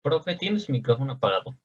Profe, tiene su micrófono apagado.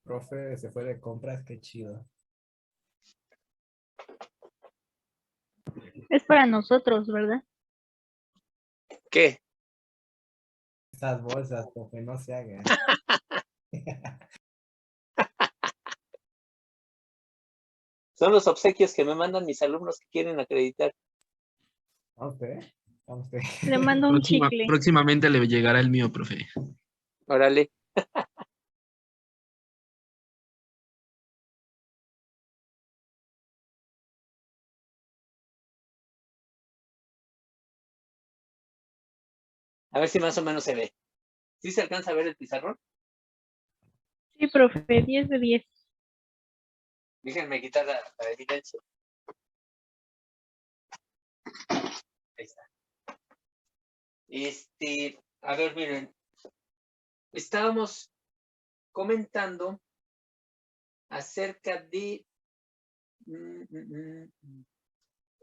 Profe, se fue de compras, qué chido. Es para nosotros, ¿verdad? ¿Qué? Esas bolsas, profe, no se hagan. Son los obsequios que me mandan mis alumnos que quieren acreditar. Vamos, Le mando un chicle. Próximamente le llegará el mío, profe. Órale. A ver si más o menos se ve. ¿Sí se alcanza a ver el pizarrón? Sí, profe, 10 de 10. Déjenme quitar la evidencia. Ahí está. A ver, miren. Estábamos comentando acerca de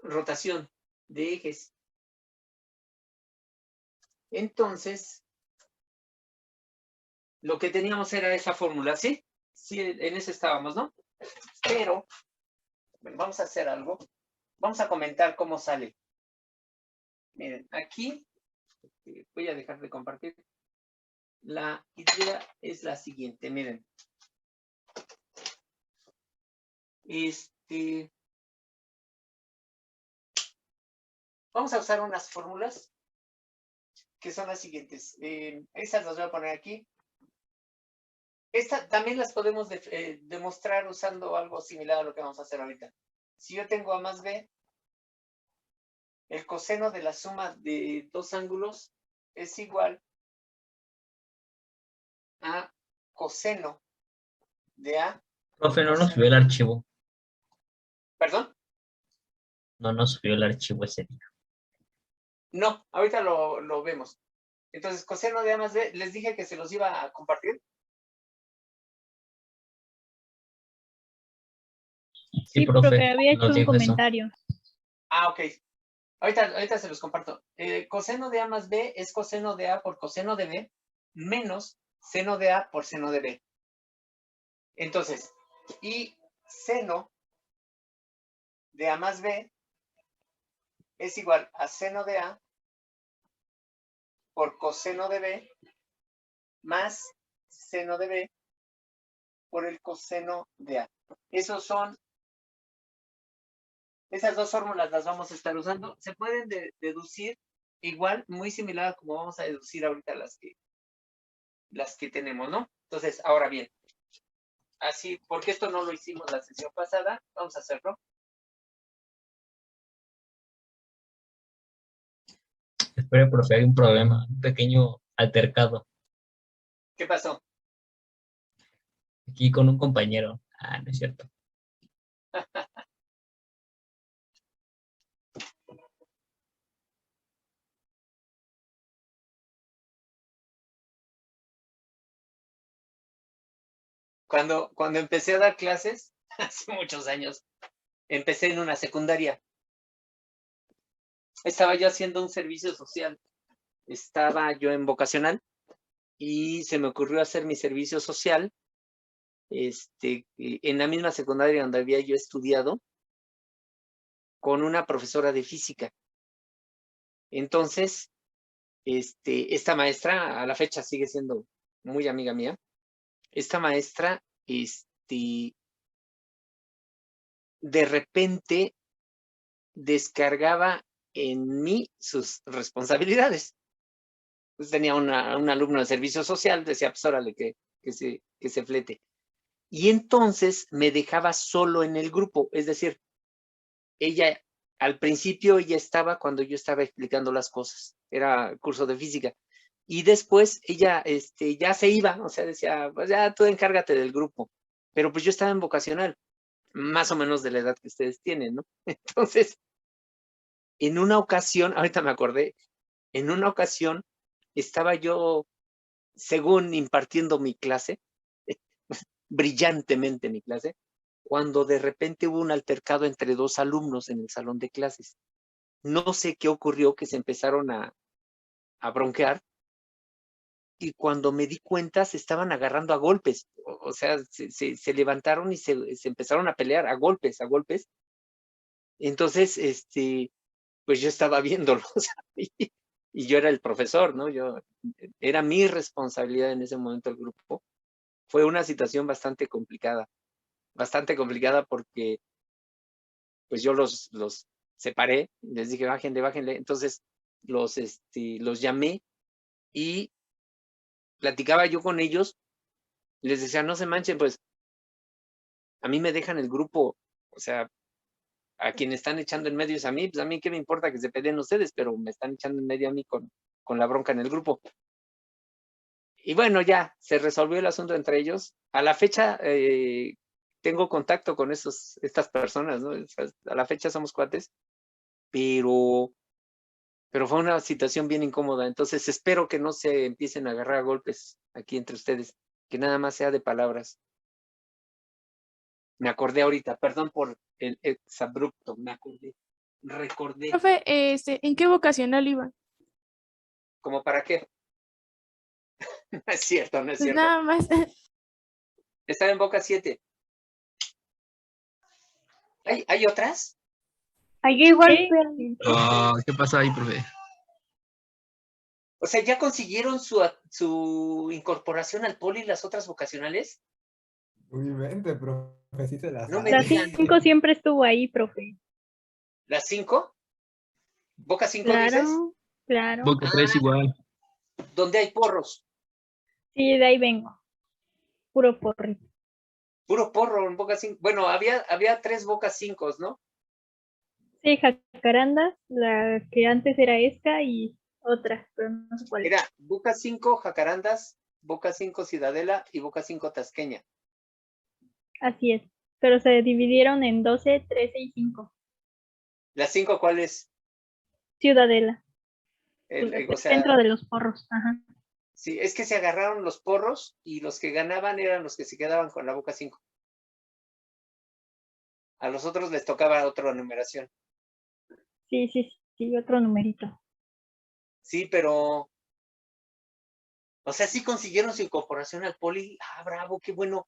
rotación de ejes. Entonces, lo que teníamos era esa fórmula, ¿sí? Sí, en eso estábamos, ¿no? Pero, vamos a hacer algo. Vamos a comentar cómo sale. Miren, aquí, voy a dejar de compartir. La idea es la siguiente, miren. Vamos a usar unas fórmulas que son las siguientes. Estas las voy a poner aquí. Estas también las podemos demostrar usando algo similar a lo que vamos a hacer ahorita. Si yo tengo A más B, el coseno de la suma de dos ángulos es igual a coseno de A. Profe, no nos subió el archivo. ¿Perdón? No nos subió el archivo ese día. No, ahorita lo vemos. Entonces, coseno de A más B, les dije que se los iba a compartir. Sí, Sí, profe, profe, había hecho nos un dijo eso. comentario. Ah, ok. Ahorita se los comparto. Coseno de A más B es coseno de A por coseno de B menos seno de A por seno de B. Entonces, y seno de A más B es igual a seno de A por coseno de B más seno de B por el coseno de A. Esas dos fórmulas las vamos a estar usando. Se pueden deducir igual, muy similar a como vamos a deducir ahorita las que tenemos, ¿no? Entonces, ahora bien, así, porque esto no lo hicimos la sesión pasada, vamos a hacerlo. Espere, profe, hay un problema, un pequeño altercado ¿Qué pasó? aquí con un compañero. Ah, no es cierto. Cuando empecé a dar clases, hace muchos años, empecé en una secundaria. Estaba yo haciendo un servicio social. Estaba yo en vocacional y se me ocurrió hacer mi servicio social en la misma secundaria donde había yo estudiado con una profesora de física. Entonces, esta maestra a la fecha sigue siendo muy amiga mía. Esta maestra, de repente descargaba en mí sus responsabilidades. Pues tenía un alumno de servicio social, decía, pues órale, que se flete. Y entonces me dejaba solo en el grupo, es decir, ella, al principio ella estaba cuando yo estaba explicando las cosas, era curso de física, y después ella ya se iba, o sea, decía, pues ya tú encárgate del grupo, pero pues yo estaba en vocacional, más o menos de la edad que ustedes tienen, ¿no? Entonces, en una ocasión, ahorita me acordé, en una ocasión estaba yo, según impartiendo mi clase, brillantemente mi clase, cuando de repente hubo un altercado entre dos alumnos en el salón de clases. No sé qué ocurrió, que se empezaron a bronquear, y cuando me di cuenta se estaban agarrando a golpes, o sea, se levantaron y se empezaron a pelear a golpes. Entonces, pues yo estaba viéndolos y yo era el profesor, ¿no? Era mi responsabilidad en ese momento el grupo. Fue una situación bastante complicada porque pues yo los separé, les dije, bájenle. Entonces los llamé y platicaba yo con ellos, les decía, no se manchen, pues a mí me dejan el grupo, o sea, a quien están echando en medio es a mí, pues a mí qué me importa que se peleen ustedes, pero me están echando en medio a mí con la bronca en el grupo. Y bueno, ya se resolvió el asunto entre ellos. A la fecha tengo contacto con estas personas, ¿no? A la fecha somos cuates, pero fue una situación bien incómoda. Entonces espero que no se empiecen a agarrar a golpes aquí entre ustedes, que nada más sea de palabras. Me acordé ahorita, perdón por el exabrupto, recordé. Profe, ¿en qué vocacional iba? ¿Cómo para qué? No es cierto, no es Pues cierto. nada más. Estaba en Boca 7. ¿Hay otras? Ay, yo igual, ¿Qué pasa ahí, profe? O sea, ¿ya consiguieron su incorporación al poli y las otras vocacionales? Obviamente, profe, sí se las No me la digan. 5 siempre estuvo ahí, profe. ¿Las 5? ¿Boca 5 dices? Claro. Boca 3 igual. ¿Dónde hay porros? Sí, de ahí vengo. Puro porrito. Puro porro en Boca 5. Bueno, había 3 Boca 5, ¿no? Sí, Jacarandas, la que antes era esta y otra, pero no sé cuál es. Era Boca 5 Jacarandas, Boca 5 Ciudadela y Boca 5 Tasqueña. Así es. Pero se dividieron en 12, 13 y 5. ¿Las 5 cuál es? Ciudadela. O sea, Centro de los porros. Ajá. sí, es que se agarraron los porros y los que ganaban eran los que se quedaban con la Boca 5. A los otros les tocaba otra numeración. Sí, otro numerito. Sí, pero... O sea, sí consiguieron su incorporación al poli. Ah, bravo, qué bueno.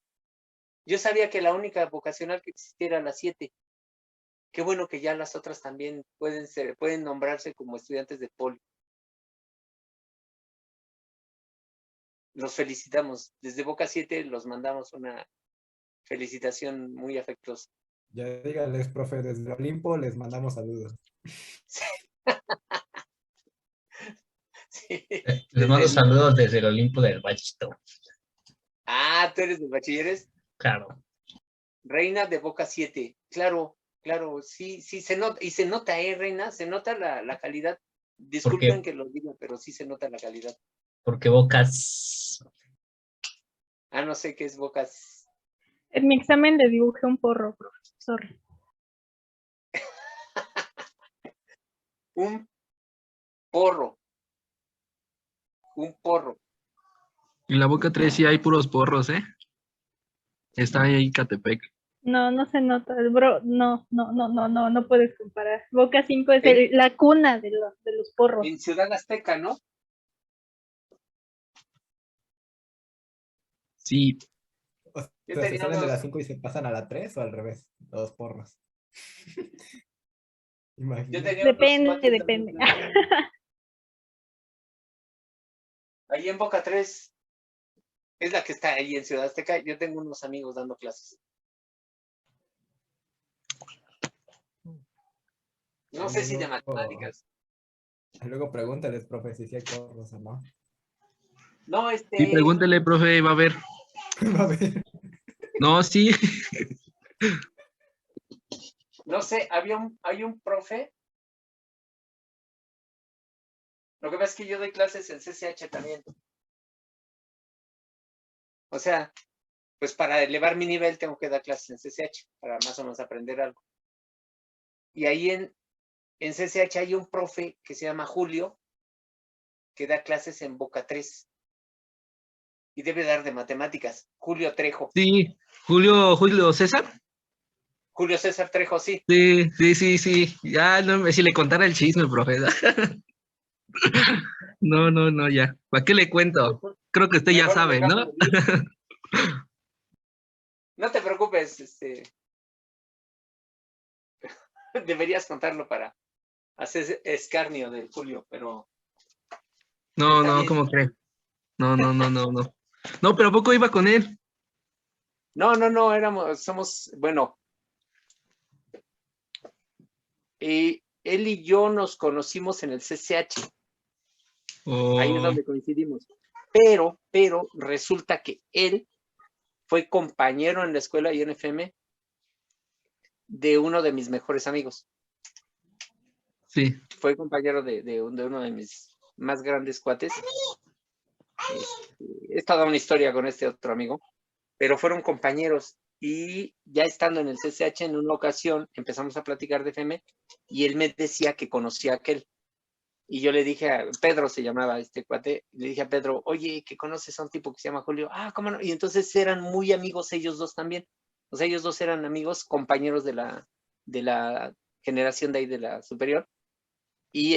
Yo sabía que la única vocacional que existía era la 7. Qué bueno que ya las otras también pueden nombrarse como estudiantes de poli. Los felicitamos. Desde Boca 7 los mandamos una felicitación muy afectuosa. Ya dígales, profe, desde Olimpo les mandamos saludos. Sí. Sí. Les mando saludos desde el Olimpo del Bachito. Ah, ¿tú eres de bachilleres? Claro. Reina de Boca 7. Claro, sí, se nota. Y se nota, Reina, se nota la calidad. Disculpen que lo diga, pero sí se nota la calidad. Porque Bocas... Ah, no sé qué es Bocas. En mi examen le dibujé un porro, profe. Sorry. Un porro. Un porro. En la Boca 3 sí hay puros porros, ¿eh? Está ahí Catepec. No, no se nota, bro, no puedes comparar. Boca 5 es ¿Eh? la cuna de los porros. En Ciudad Azteca, ¿no? Sí, O Yo sea, ¿se tenía salen de la unos- 5 y se pasan a la 3 o al revés? Los porros. Yo Imagínate. tenía unos Depende, cuates depende. ahí en Boca 3, es la que está ahí en Ciudad Azteca. Yo tengo unos amigos dando clases. No sé si de matemáticas. Luego pregúntales, profe, si sí hay porros o no. No, sí, pregúntele, profe, va a ver. Va a ver. No, sí. no sé, hay un profe. Lo que pasa es que yo doy clases en CCH también. O sea, pues para elevar mi nivel tengo que dar clases en CCH, para más o menos aprender algo. Y ahí en CCH hay un profe que se llama Julio, que da clases en Boca 3. Y debe dar de matemáticas. Julio Trejo. Sí, Julio César. Julio César Trejo, sí. Sí. Ya, no, si le contara el chisme, profe. No, ya. ¿Para qué le cuento? Creo que usted ya Mejor lo sabe, dejamos ¿no? ahí. No te preocupes, deberías contarlo para hacer escarnio del Julio, pero No, está bien. ¿cómo cree? No. No, pero ¿a poco iba con él? No, somos, bueno, él y yo nos conocimos en el CCH, ahí es Oh, donde coincidimos. Pero resulta que él fue compañero en la escuela INFM de uno de mis mejores amigos. sí. Fue compañero de uno de mis más grandes cuates. He estado en una historia con este otro amigo, pero fueron compañeros y ya estando en el CCH en una ocasión empezamos a platicar de FM y él me decía que conocía a aquel. Y yo le dije a Pedro, se llamaba este cuate, le dije a Pedro, oye, ¿que conoces a un tipo que se llama Julio? Ah, ¿cómo no? Y entonces eran muy amigos ellos dos también. O sea, ellos dos eran amigos, compañeros de la generación de ahí de la superior. Y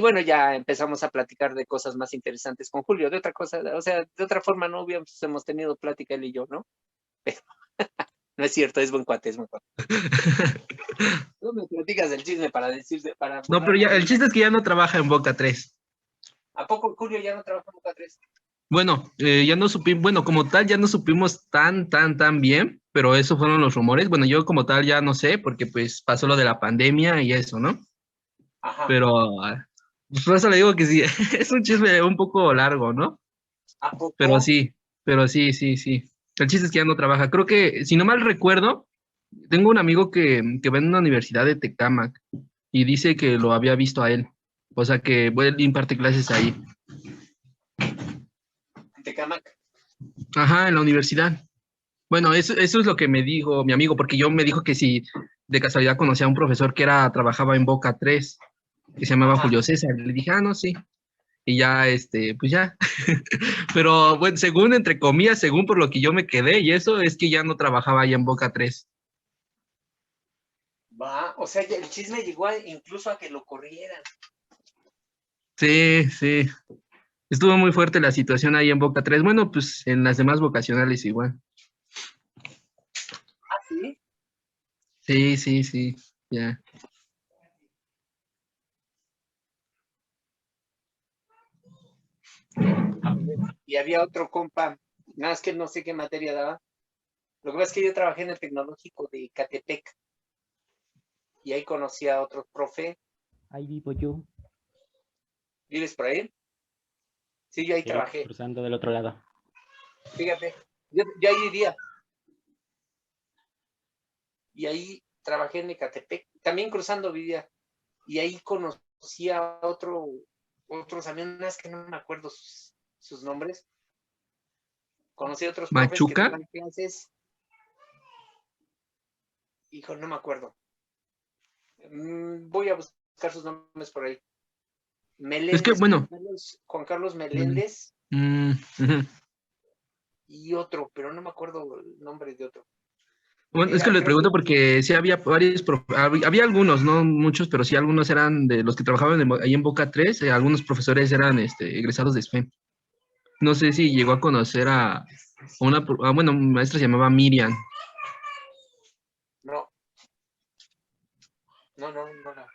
bueno, ya empezamos a platicar de cosas más interesantes con Julio, de otra cosa, o sea, de otra forma no hubiéramos tenido plática él y yo, ¿no? Pero, no es cierto, es buen cuate, es buen cuate. No me platicas del chisme para decirte, para No, pero ya, burlarme de el mí. chiste es que ya no trabaja en Boca 3. ¿A poco Julio ya no trabaja en Boca 3? Bueno, ya no supimos, bueno, como tal, ya no supimos tan bien, pero esos fueron los rumores. Bueno, yo como tal ya no sé, porque pues pasó lo de la pandemia y eso, ¿no? Ajá. Pero, pues por eso le digo que sí, es un chisme un poco largo, ¿no? ¿A poco? Pero sí. El chiste es que ya no trabaja. Creo que, si no mal recuerdo, tengo un amigo que va en una universidad de Tecámac y dice que lo había visto a él. O sea, que él imparte clases ahí. En Tecámac. Ajá, en la universidad. Bueno, eso es lo que me dijo mi amigo, porque yo me dijo que si de casualidad conocía a un profesor que trabajaba en Boca 3, que se llamaba Ajá. Julio César. Le dije, no, sí. Y ya, pues ya. Pero bueno, según, entre comillas, según por lo que yo me quedé, y eso es que ya no trabajaba ahí en Boca 3. Va, o sea, el chisme llegó incluso a que lo corrieran. Sí. Estuvo muy fuerte la situación ahí en Boca 3. Bueno, pues en las demás vocacionales igual. ¿Ah, sí? Sí, ya. Y había otro compa, nada más que no sé qué materia daba. Lo que pasa es que yo trabajé en el tecnológico de Catepec. Y ahí conocí a otro profe. Ahí vivo yo, ¿Vives por ahí? Sí, yo ahí trabajé. cruzando del otro lado. Fíjate, yo ahí vivía. Y ahí trabajé en Ecatepec. También cruzando vivía. Y ahí conocí a otros amigos que no me acuerdo sus nombres. Conocí a otros profes que Machuca. daban clases. Hijo, no me acuerdo. Voy a buscar sus nombres por ahí. Meléndez, Es que, bueno. Juan Carlos Meléndez Ujú. y otro, pero no me acuerdo el nombre de otro. Bueno, es Era, que le creo pregunto porque sí había varios, había algunos, no muchos, pero sí algunos eran de los que trabajaban ahí en Boca 3, algunos profesores eran egresados de SFEM. No sé si llegó a conocer a una, bueno, mi maestra se llamaba Miriam. No, no, no, no.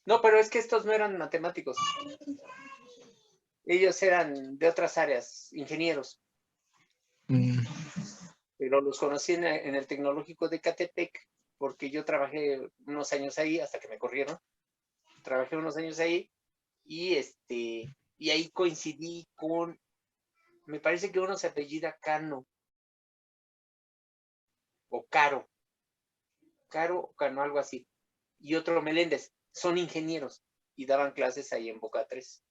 No, pero es que estos no eran matemáticos. Ellos eran de otras áreas, ingenieros. Mm, Pero los conocí en el Tecnológico de Catepec, porque yo trabajé unos años ahí hasta que me corrieron. Trabajé unos años ahí y y ahí coincidí con, me parece que uno se apellida Cano o Caro, o Cano, algo así, y otro Meléndez. Son ingenieros y daban clases ahí en Boca 3.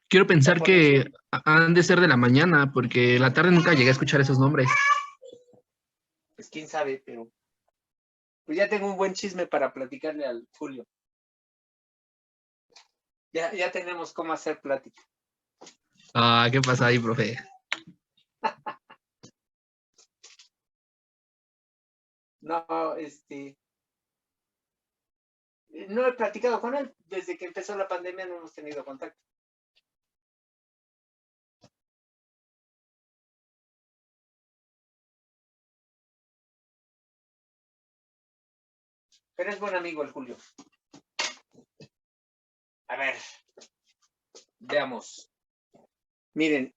Quiero O sea, pensar por eso, que han de ser de la mañana, porque la tarde nunca llegué a escuchar esos nombres. pues quién sabe, pero pues ya tengo un buen chisme para platicarle al Julio. Ya tenemos cómo hacer plática. Ah, ¿qué pasa ahí, profe? No, no he platicado con él. Desde que empezó la pandemia no hemos tenido contacto. Pero es buen amigo el Julio. A ver, veamos. Miren,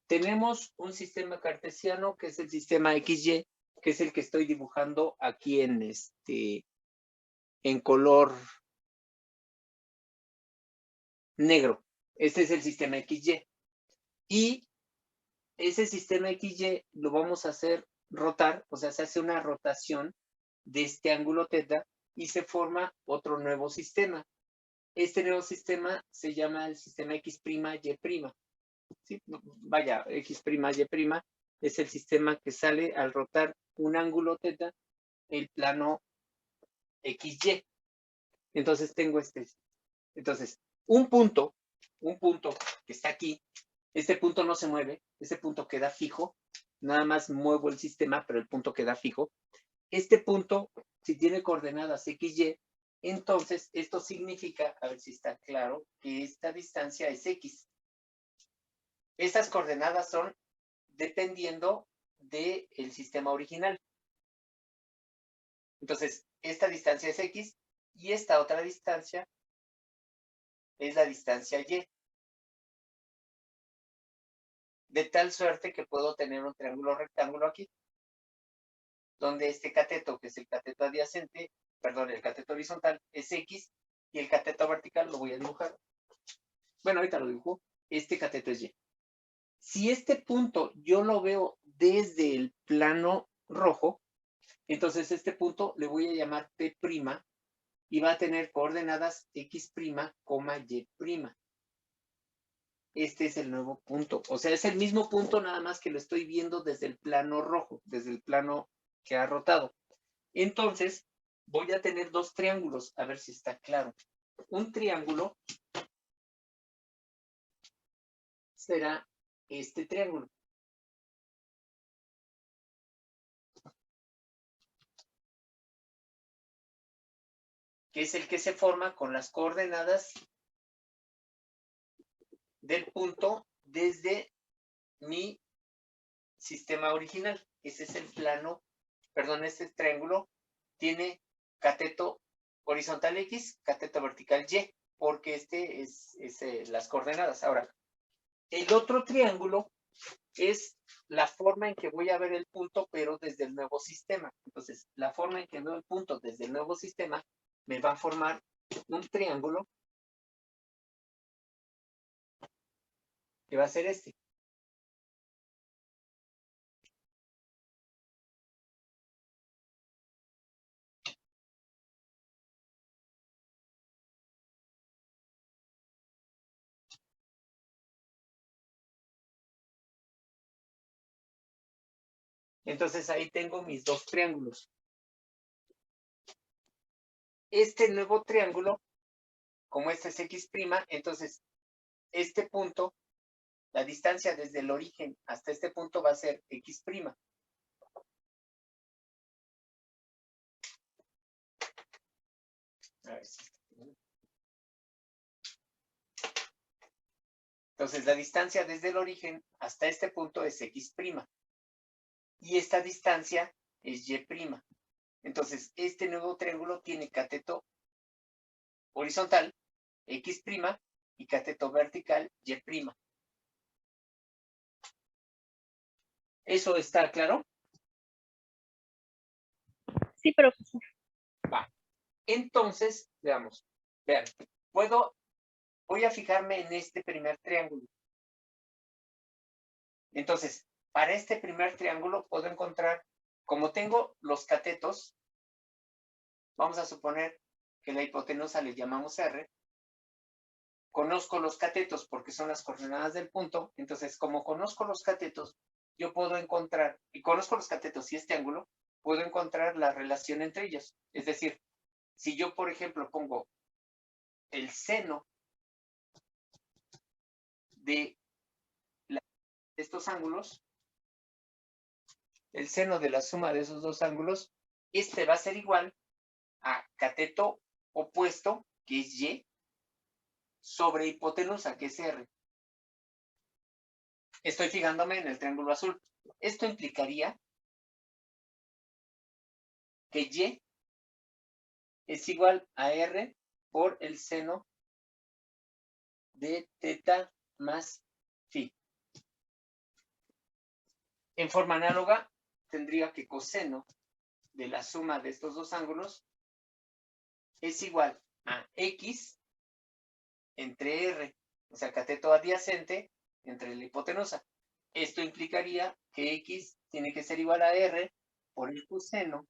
tenemos un sistema cartesiano que es el sistema XY, que es el que estoy dibujando aquí en color negro. Este es el sistema XY. Y ese sistema XY lo vamos a hacer rotar, o sea, se hace una rotación de este ángulo θ y se forma otro nuevo sistema. Este nuevo sistema se', el sistema X', Y'. ¿Sí? Vaya, X', Y' es el sistema que sale al rotar un ángulo θ, el plano XY. Entonces tengo Entonces, un punto que está aquí, este punto no se mueve, este punto queda fijo, nada más muevo el sistema, pero el punto queda fijo. Este punto, si tiene coordenadas XY, entonces esto significa, a ver si está claro, que esta distancia es X. Estas coordenadas son dependiendo del sistema original. Entonces, esta distancia es X y esta otra distancia es la distancia Y. De tal suerte que puedo tener un triángulo rectángulo aquí, donde este cateto, que es el cateto adyacente, perdón, el cateto horizontal es X y el cateto vertical lo voy a dibujar. Bueno, ahorita lo dibujo. Este cateto es Y. Si este punto yo lo veo desde el plano rojo, entonces este punto le voy a llamar P' y va a tener coordenadas X', Y'. Este es el nuevo punto. O sea, es el mismo punto, nada más que lo estoy viendo desde el plano rojo, desde el plano que ha rotado. Entonces, voy a tener dos triángulos, a ver si está claro. Un triángulo será este triángulo. Que es el que se forma con las coordenadas del punto desde mi sistema original. Ese es el plano, perdón, este triángulo tiene cateto horizontal X, cateto vertical Y, porque este es las coordenadas. Ahora, el otro triángulo es la forma en que voy a ver el punto, pero desde el nuevo sistema. Entonces, la forma en que veo el punto desde el nuevo sistema me va a formar un triángulo que va a ser este. Entonces ahí tengo mis dos triángulos. Este nuevo triángulo, como este es X', entonces este punto La distancia desde el origen hasta este punto va a ser X'. A ver si... Entonces, la distancia desde el origen hasta este punto es X'. Y esta distancia es Y'. Entonces, este nuevo triángulo tiene cateto horizontal, X' y cateto vertical, Y'. ¿Eso está claro? Sí, profesor. Va. Entonces, veamos. Vean, voy a fijarme en este primer triángulo. Entonces, para este primer triángulo puedo encontrar, como tengo los catetos, vamos a suponer que la hipotenusa le llamamos R. Conozco los catetos porque son las coordenadas del punto. Entonces, como conozco los catetos, yo puedo encontrar, y conozco los catetos y este ángulo, puedo encontrar la relación entre ellos. Es decir, si yo, por ejemplo, pongo el seno de estos ángulos, el seno de la suma de esos dos ángulos, este va a ser igual a cateto opuesto, que es Y, sobre hipotenusa, que es R. Estoy fijándome en el triángulo azul. Esto implicaría que Y es igual a R por el seno de teta más phi. En forma análoga, tendría que coseno de la suma de estos dos ángulos es igual a X entre R, o sea, cateto adyacente entre la hipotenusa. Esto implicaría que X tiene que ser igual a R por el coseno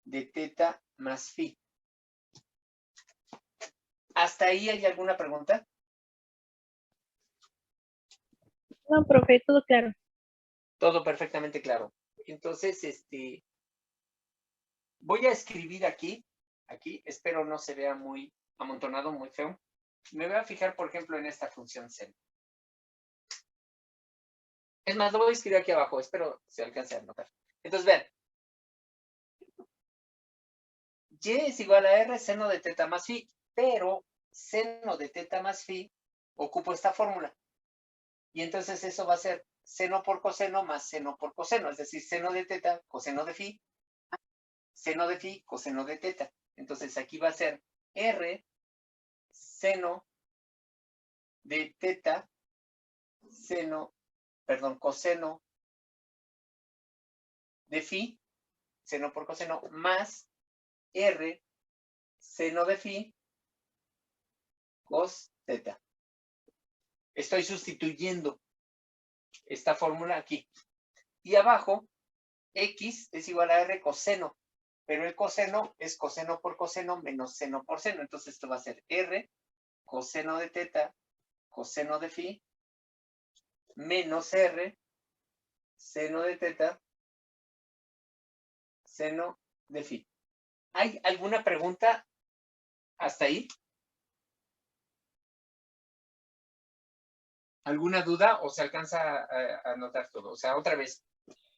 de teta más phi. ¿Hasta ahí hay alguna pregunta? No, profe, todo claro. Todo perfectamente claro. Entonces, voy a escribir aquí, espero no se vea muy amontonado, muy feo. Me voy a fijar, por ejemplo, en esta función seno. Es más, lo voy a escribir aquí abajo, espero se alcance a notar. Entonces, vean. Y es igual a R seno de teta más phi, pero seno de teta más phi ocupo esta fórmula. Y entonces eso va a ser seno por coseno más seno por coseno, es decir, seno de teta, coseno de phi, seno de phi, coseno de teta. Entonces aquí va a ser R seno de teta, coseno de phi, seno por coseno, más R seno de phi, cos teta. Estoy sustituyendo esta fórmula aquí. Y abajo, X es igual a R coseno, pero el coseno es coseno por coseno menos seno por seno. Entonces esto va a ser R coseno de teta, coseno de phi, menos R seno de teta, seno de phi. ¿Hay alguna pregunta hasta ahí? ¿Alguna duda o se alcanza a notar todo? O sea, otra vez,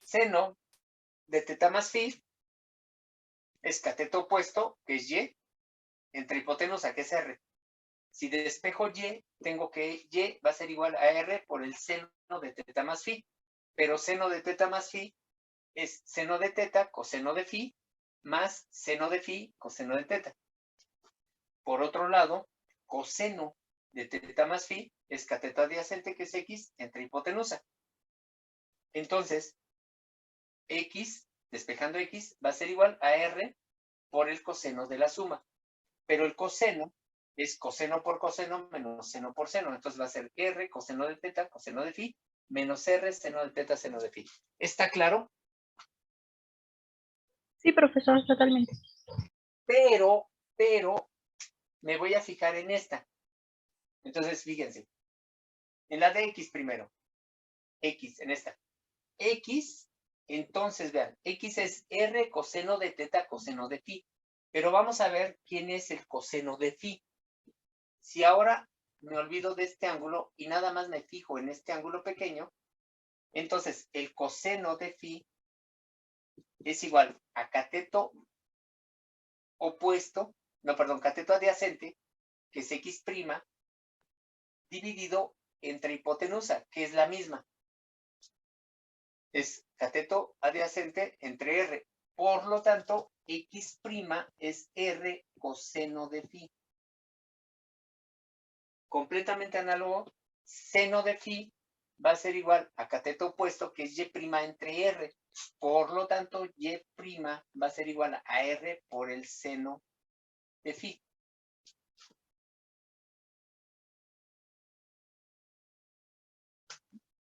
seno de teta más phi es cateto opuesto, que es Y, entre hipotenusa, que es R. Si despejo Y, tengo que Y va a ser igual a R por el seno de teta más phi. Pero seno de teta más phi es seno de teta, coseno de phi, más seno de phi, coseno de teta. Por otro lado, coseno de teta más phi es cateto adyacente, que es X, entre hipotenusa. Entonces, X, despejando X, va a ser igual a R por el coseno de la suma. Pero el coseno es coseno por coseno menos seno por seno. Entonces va a ser R coseno de teta, coseno de phi, menos R seno de teta, seno de phi. ¿Está claro? Sí, profesor, totalmente. Pero, me voy a fijar en esta. Entonces, fíjense. En la de X primero. X, en esta. X, entonces, vean, X es R coseno de teta, coseno de phi. Pero vamos a ver quién es el coseno de phi. Si ahora me olvido de este ángulo y nada más me fijo en este ángulo pequeño, entonces el coseno de phi es igual a cateto opuesto, no, perdón, cateto adyacente, que es x', dividido entre hipotenusa, que es la misma. Es cateto adyacente entre r. Por lo tanto, x' es r coseno de phi. Completamente análogo, seno de phi va a ser igual a cateto opuesto, que es y' entre r. Por lo tanto, y' va a ser igual a r por el seno de phi.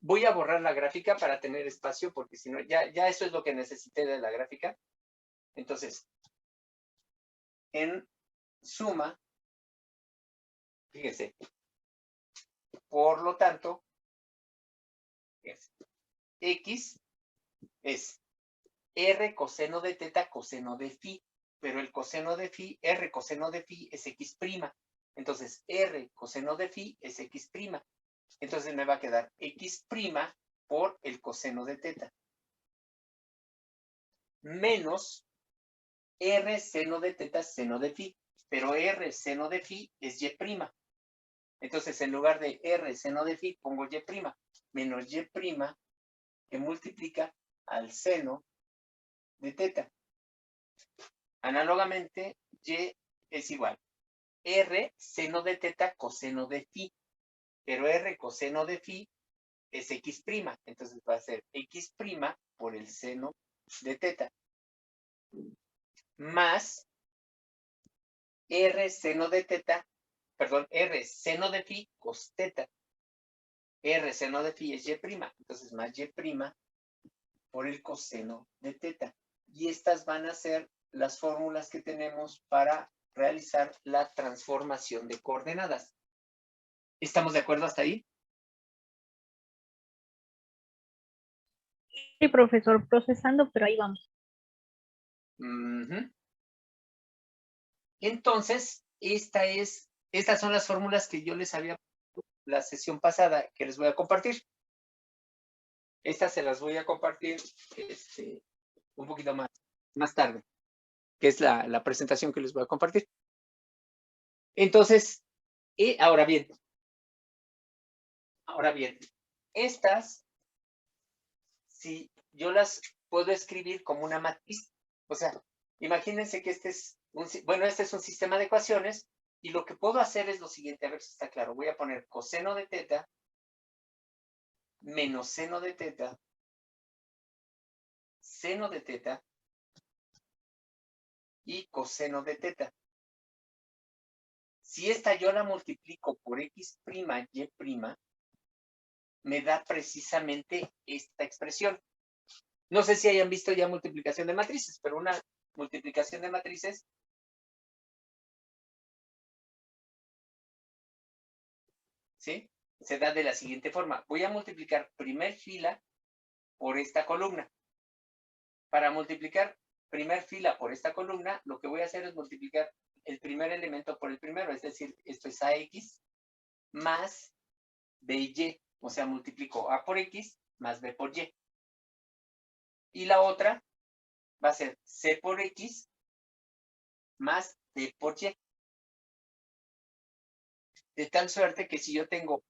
Voy a borrar la gráfica para tener espacio, porque si no, ya eso es lo que necesité de la gráfica. Entonces, en suma, fíjense, por lo tanto, fíjense, x es r coseno de teta coseno de phi, pero el coseno de phi, r coseno de phi es x'. Entonces, r coseno de phi es x'. Entonces me va a quedar x' por el coseno de teta. Menos r seno de teta seno de phi. Pero r seno de phi es y'. Entonces en lugar de r seno de phi pongo y'. Menos y' que multiplica al seno de teta. Análogamente, y es igual r seno de teta coseno de phi. Pero r coseno de phi es x'. Entonces va a ser x' por el seno de teta. Más r seno de teta, perdón, r seno de phi cos teta. R seno de phi es y'. Entonces más y' por el coseno de teta. Y estas van a ser las fórmulas que tenemos para realizar la transformación de coordenadas. ¿Estamos de acuerdo hasta ahí? Sí, profesor, procesando, pero ahí vamos. Entonces, estas son las fórmulas que yo les había puesto la sesión pasada, que les voy a compartir. Estas se las voy a compartir un poquito más tarde, que es la presentación que les voy a compartir. Entonces, ahora bien, estas, si yo las puedo escribir como una matriz, o sea, imagínense que este es un sistema de ecuaciones, y lo que puedo hacer es lo siguiente, a ver si está claro. Voy a poner coseno de teta menos seno de teta, seno de teta y coseno de teta. Si esta yo la multiplico por x', y', me da precisamente esta expresión. No sé si hayan visto ya multiplicación de matrices, pero una multiplicación de matrices ¿sí? Se da de la siguiente forma. Voy a multiplicar primer fila por esta columna. Para multiplicar primer fila por esta columna, lo que voy a hacer es multiplicar el primer elemento por el primero, es decir, esto es AX más BY, o sea, multiplico A por X más B por Y. Y la otra va a ser C por X más D por Y. De tal suerte que si yo tengo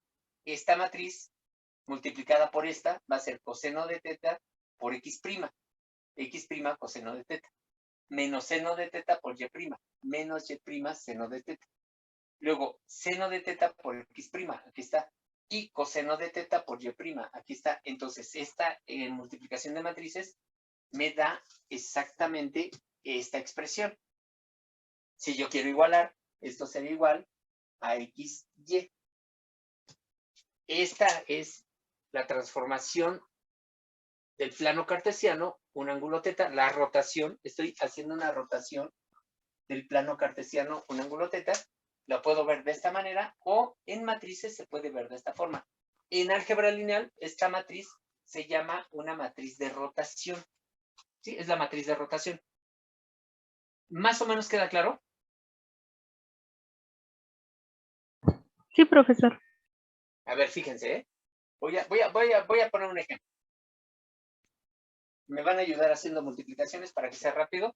esta matriz multiplicada por esta, va a ser coseno de teta por X'. X' coseno de teta. Menos seno de teta por Y'. Menos Y' seno de teta. Luego, seno de teta por X'. Aquí está. Y coseno de teta por Y'. Aquí está. Entonces, esta multiplicación de matrices me da exactamente esta expresión. Si yo quiero igualar, esto sería igual a XY. Esta es la transformación del plano cartesiano, un ángulo teta, la rotación, estoy haciendo una rotación del plano cartesiano, un ángulo teta, la puedo ver de esta manera, o en matrices se puede ver de esta forma. En álgebra lineal, esta matriz se llama una matriz de rotación. Sí, es la matriz de rotación. ¿Más o menos queda claro? Sí, profesor. A ver, fíjense, ¿eh? Voy a poner un ejemplo. Me van a ayudar haciendo multiplicaciones para que sea rápido.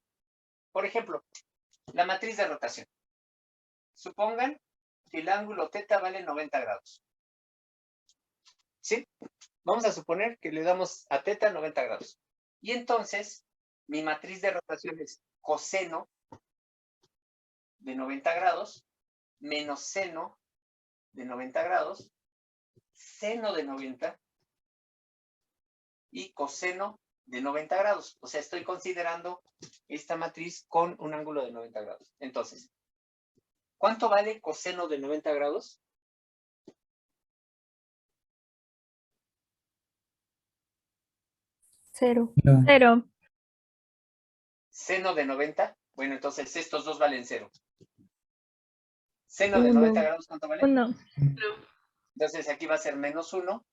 Por ejemplo, la matriz de rotación. Supongan que el ángulo θ vale 90 grados. ¿Sí? Vamos a suponer que le damos a θ 90 grados. Y entonces, mi matriz de rotación es coseno de 90 grados menos seno de 90 grados, seno de 90 y coseno de 90 grados. O sea, estoy considerando esta matriz con un ángulo de 90 grados. Entonces, ¿cuánto vale coseno de 90 grados? Cero. No. Cero. Seno de 90. Bueno, entonces estos dos valen 0. Seno de Uno. 90 grados, ¿cuánto vale? 1. Entonces aquí va a ser menos 1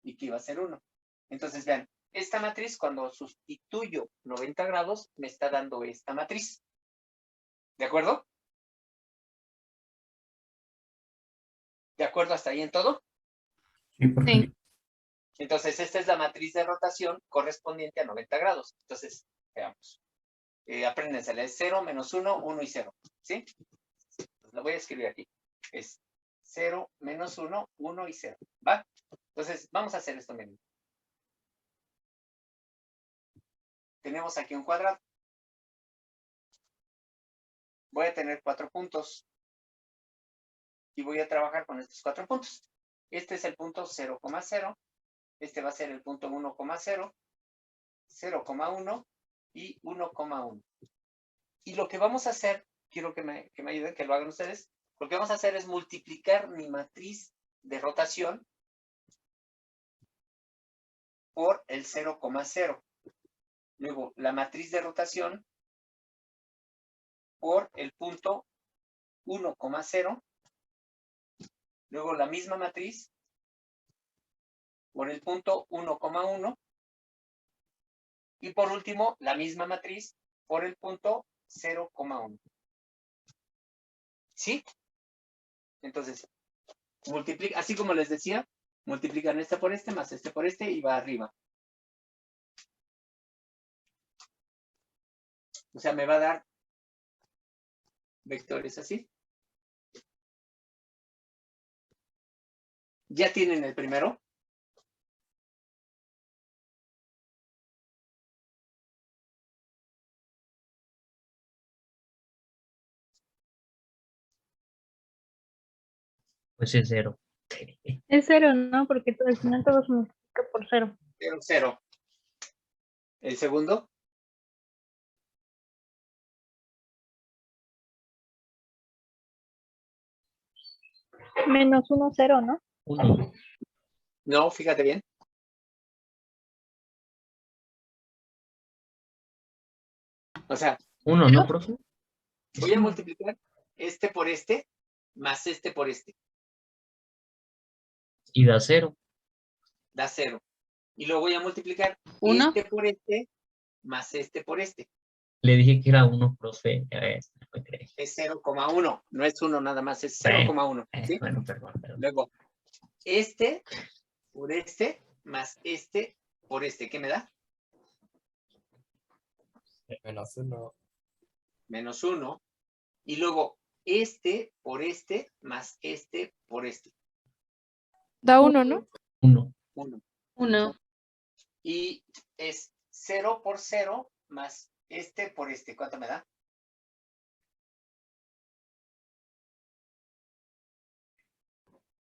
y aquí va a ser 1. Entonces vean, esta matriz cuando sustituyo 90 grados me está dando esta matriz. ¿De acuerdo? ¿De acuerdo hasta ahí en todo? Sí, profe. Entonces esta es la matriz de rotación correspondiente a 90 grados. Entonces, veamos. Apréndensela, es 0, menos 1, 1 y 0. ¿Sí? Pues lo voy a escribir aquí. Es 0, menos 1, 1 y 0. ¿Va? Entonces, vamos a hacer esto mismo. Tenemos aquí un cuadrado. Voy a tener 4 puntos. Y voy a trabajar con estos 4 puntos. Este es el punto 0,0. Este va a ser el punto 1,0, 0,1 y 1,1. Y lo que vamos a hacer, quiero que me ayuden, que lo hagan ustedes. Lo que vamos a hacer es multiplicar mi matriz de rotación por el 0,0. Luego, la matriz de rotación por el punto 1,0. Luego, la misma matriz por el punto 1,1. Y por último, la misma matriz por el punto 0,1. ¿Sí? Entonces, multiplica, así como les decía, multiplican este por este más este por este y va arriba. O sea, me va a dar vectores así. ¿Ya tienen el primero? Pues es 0. Es 0, ¿no? Porque al final todo se multiplica por 0. 0, 0. ¿El segundo? Menos 1, 0, ¿no? 1. No, fíjate bien. O sea, 1, ¿no, profe? voy a multiplicar este por este más este por este. Y da 0. Da 0. Y luego voy a multiplicar este por este más este por este. Le dije que era 1, profe. No me creí. Es 0,1. No es 1 nada más, es Bueno, 0,1. ¿Sí? Bueno, perdón. Luego, este por este más este por este. ¿Qué me da? Menos 1. Menos 1. Y luego, este por este más este por este. Da 1, ¿no? 1. 1. Y es 0 por 0 más este por este. ¿Cuánto me da?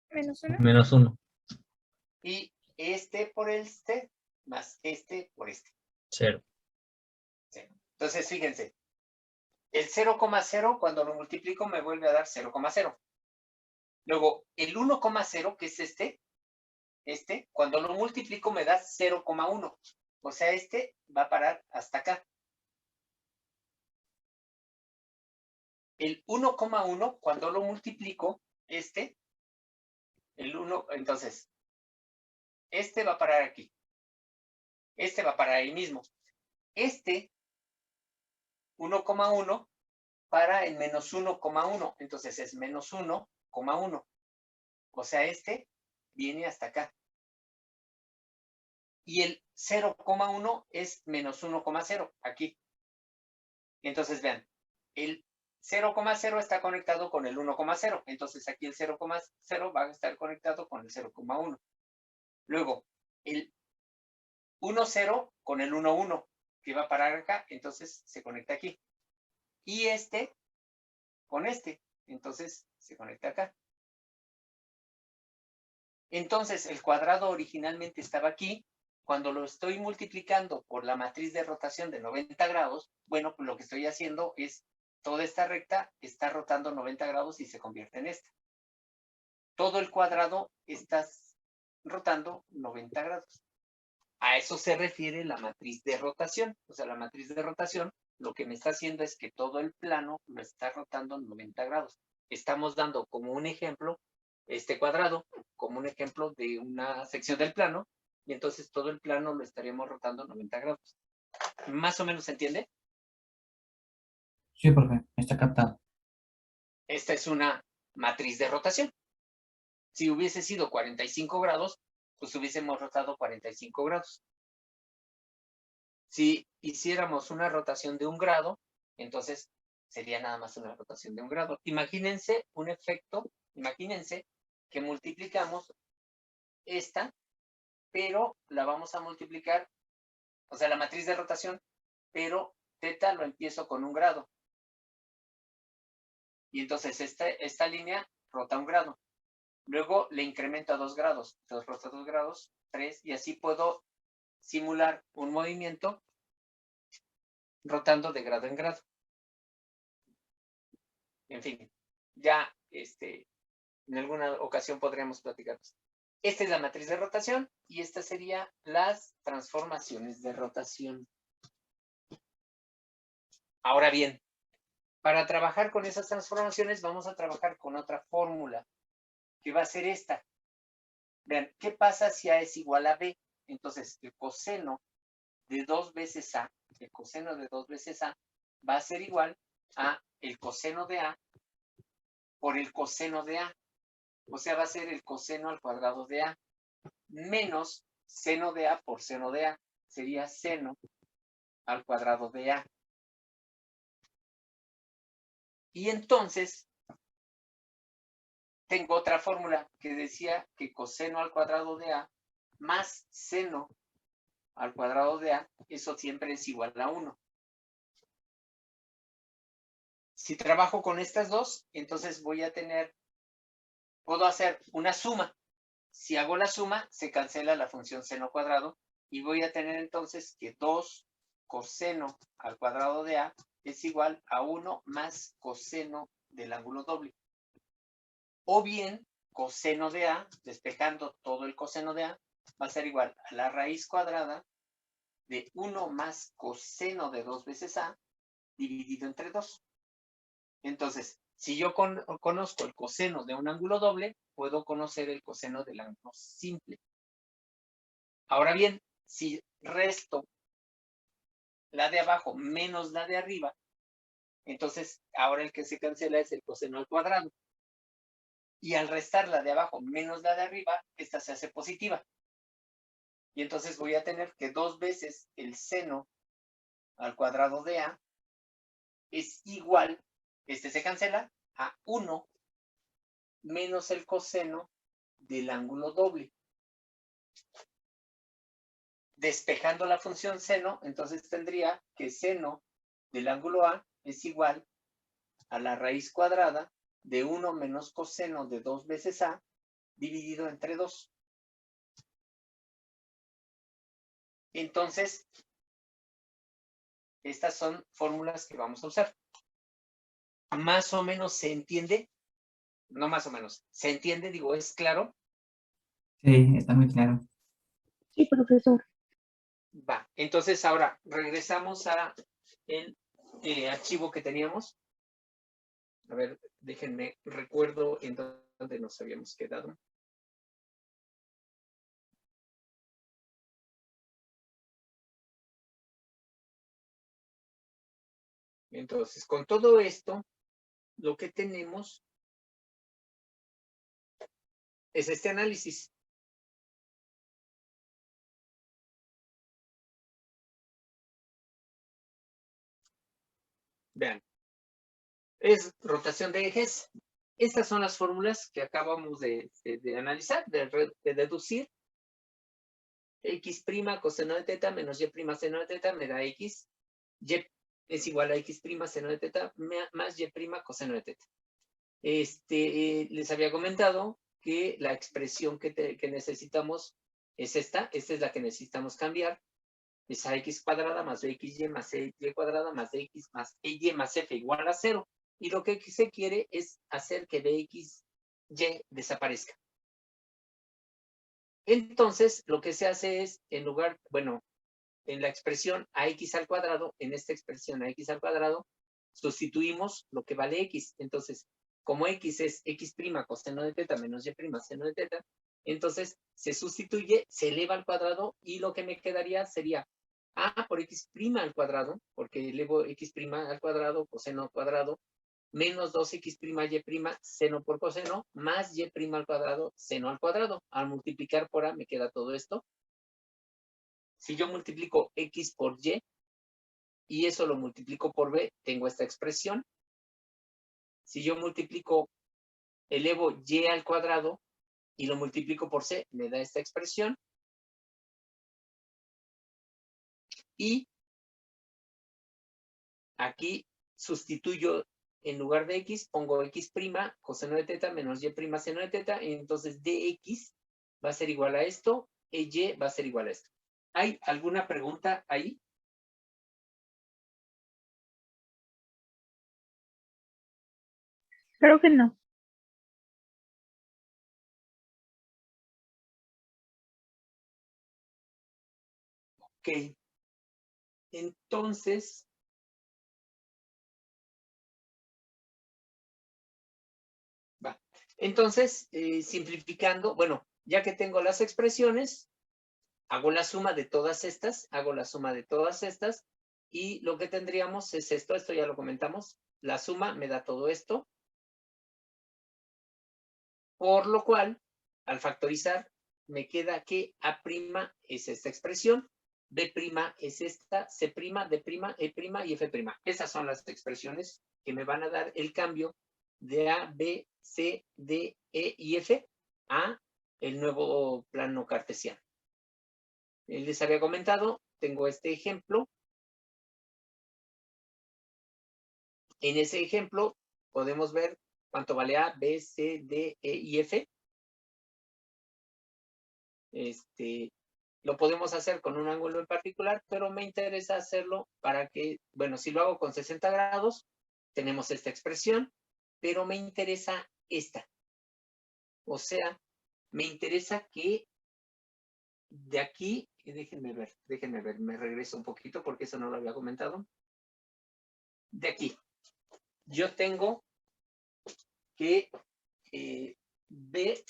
Menos 1. Menos 1. Y este por este más este por este. 0. Sí. Entonces, fíjense. El 0,0 cuando lo multiplico me vuelve a dar 0,0. Luego, el 1,0, que es este, cuando lo multiplico me da 0,1. O sea, este va a parar hasta acá. El 1,1, cuando lo multiplico, el 1, entonces, este va a parar aquí. Este va a parar ahí mismo. Este 1,1 para en menos 1,1. Entonces es menos 1,1. O sea, este viene hasta acá. Y el 0,1 es menos 1,0 aquí. Entonces, vean, el 0,0 está conectado con el 1,0. Entonces, aquí el 0,0 va a estar conectado con el 0,1. Luego, el 1,0 con el 1,1, que va a parar acá. Entonces, se conecta aquí. Y este con este. Entonces, se conecta acá. Entonces, el cuadrado originalmente estaba aquí. Cuando lo estoy multiplicando por la matriz de rotación de 90 grados, bueno, pues lo que estoy haciendo es, toda esta recta está rotando 90 grados y se convierte en esta. Todo el cuadrado está rotando 90 grados. A eso se refiere la matriz de rotación. O sea, la matriz de rotación lo que me está haciendo es que todo el plano lo está rotando 90 grados. Estamos dando como un ejemplo este cuadrado, como un ejemplo de una sección del plano, y entonces todo el plano lo estaríamos rotando 90 grados. ¿Más o menos se entiende? Sí, profe, está captado. Esta es una matriz de rotación. Si hubiese sido 45 grados, pues hubiésemos rotado 45 grados. Si hiciéramos una rotación de 1 grado, entonces sería nada más una rotación de 1 grado. Imagínense un efecto, imagínense que multiplicamos esta, pero la vamos a multiplicar, o sea, la matriz de rotación, pero θ lo empiezo con 1 grado. Y entonces esta línea rota 1 grado. Luego le incremento a 2 grados. Entonces rota 2 grados, 3, y así puedo simular un movimiento rotando de grado en grado. En fin, ya en alguna ocasión podríamos platicar. Esta es la matriz de rotación y esta sería las transformaciones de rotación. Ahora bien, para trabajar con esas transformaciones vamos a trabajar con otra fórmula, que va a ser esta. Vean, ¿qué pasa si A es igual a B? Entonces, el coseno de 2 veces A, el coseno de 2 veces A, va a ser igual a el coseno de A por el coseno de A. O sea, va a ser el coseno al cuadrado de A, menos seno de A por seno de A. Sería seno al cuadrado de A. Y entonces, tengo otra fórmula que decía que coseno al cuadrado de A más seno al cuadrado de A, eso siempre es igual a 1. Si trabajo con estas dos, entonces puedo hacer una suma. Si hago la suma, se cancela la función seno cuadrado y voy a tener entonces que 2 coseno al cuadrado de A es igual a 1 más coseno del ángulo doble. O bien, coseno de A, despejando todo el coseno de A, va a ser igual a la raíz cuadrada de 1 más coseno de 2 veces A dividido entre 2. Entonces, si yo conozco el coseno de un ángulo doble, puedo conocer el coseno del ángulo simple. Ahora bien, si resto la de abajo menos la de arriba, entonces ahora el que se cancela es el coseno al cuadrado. Y al restar la de abajo menos la de arriba, esta se hace positiva. Y entonces voy a tener que 2 veces el seno al cuadrado de A es igual, se cancela, a 1 menos el coseno del ángulo doble. Despejando la función seno, entonces tendría que seno del ángulo A es igual a la raíz cuadrada de 1 menos coseno de 2 veces A dividido entre 2. Entonces, estas son fórmulas que vamos a usar. ¿Más o menos se entiende? No más o menos. ¿Se entiende? Digo, ¿es claro? Sí, está muy claro. Sí, profesor. Va. Entonces, ahora regresamos a el archivo que teníamos. A ver, déjenme, recuerdo en dónde nos habíamos quedado. Entonces, con todo esto, lo que tenemos es este análisis. Vean, es rotación de ejes. Estas son las fórmulas que acabamos de analizar, de deducir. X' coseno de teta menos Y' seno de teta me da X. Y es igual a X' seno de teta más Y' coseno de teta. Les había comentado que la expresión que necesitamos es esta. Esta es la que necesitamos cambiar. Es ax cuadrada más bxy más y cuadrada más dx más y más f igual a 0. Y lo que se quiere es hacer que bxy desaparezca. Entonces, lo que se hace es, en lugar, bueno, en la expresión ax al cuadrado, en esta expresión ax al cuadrado, sustituimos lo que vale x. Entonces, como x es x' coseno de teta menos y' seno de teta, entonces se sustituye, se eleva al cuadrado y lo que me quedaría sería a por x' al cuadrado, porque elevo x' al cuadrado, coseno al cuadrado, menos 2x' y' seno por coseno, más y' al cuadrado, seno al cuadrado. Al multiplicar por a me queda todo esto. Si yo multiplico x por y eso lo multiplico por b, tengo esta expresión. Si yo multiplico, elevo y al cuadrado y lo multiplico por c, me da esta expresión. Y aquí sustituyo, en lugar de x, pongo x' coseno de teta menos y' seno de teta, y entonces dx va a ser igual a esto, y va a ser igual a esto. ¿Hay alguna pregunta ahí? Creo que no. Ok. Entonces, simplificando, bueno, ya que tengo las expresiones, hago la suma de todas estas, y lo que tendríamos es esto ya lo comentamos, la suma me da todo esto, por lo cual, al factorizar, me queda que A' es esta expresión, B' es esta, C', D', E' y F'. Esas son las expresiones que me van a dar el cambio de A, B, C, D, E y F a el nuevo plano cartesiano. Les había comentado, tengo este ejemplo. En ese ejemplo podemos ver cuánto vale A, B, C, D, E y F. Lo podemos hacer con un ángulo en particular, pero me interesa hacerlo para que, bueno, si lo hago con 60 grados, tenemos esta expresión, pero me interesa esta. O sea, me interesa que de aquí, déjenme ver, me regreso un poquito porque eso no lo había comentado. De aquí, yo tengo que B'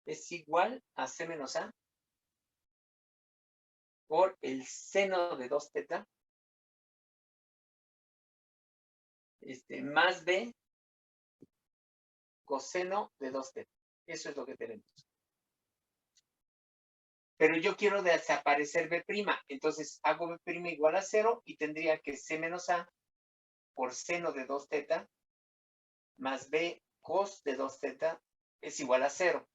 es igual a C menos A por el seno de 2 teta más B coseno de 2 teta. Eso es lo que tenemos. Pero yo quiero desaparecer B', entonces hago B' igual a 0 y tendría que C menos A por seno de 2 teta más B cos de 2 teta es igual a 0.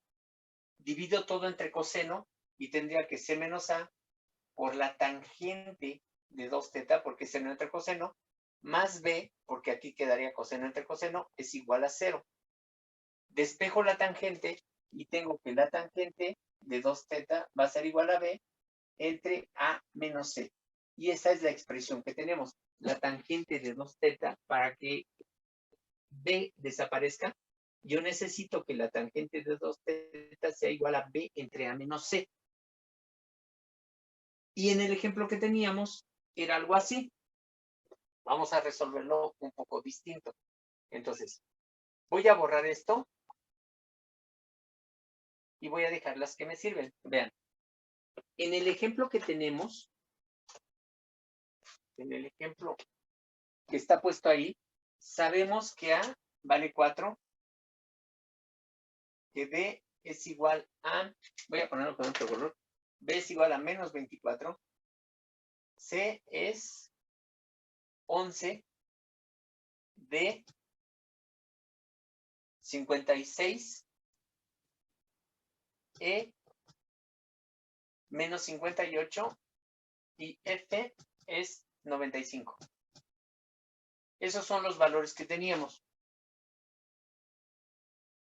Divido todo entre coseno y tendría que C menos A por la tangente de 2 teta, porque es seno entre coseno, más B, porque aquí quedaría coseno entre coseno, es igual a 0. Despejo la tangente y tengo que la tangente de 2 teta va a ser igual a B entre A menos C. Y esa es la expresión que tenemos. La tangente de 2 teta, para que B desaparezca, yo necesito que la tangente de 2 teta sea igual a B entre A menos C. Y en el ejemplo que teníamos, era algo así. Vamos a resolverlo un poco distinto. Entonces, voy a borrar esto y voy a dejar las que me sirven. Vean, en el ejemplo que tenemos, en el ejemplo que está puesto ahí, sabemos que A vale 4 que B es igual a, voy a ponerlo con otro color, B es igual a menos 24, C es 11, D 56, E menos 58 y F es 95. Esos son los valores que teníamos.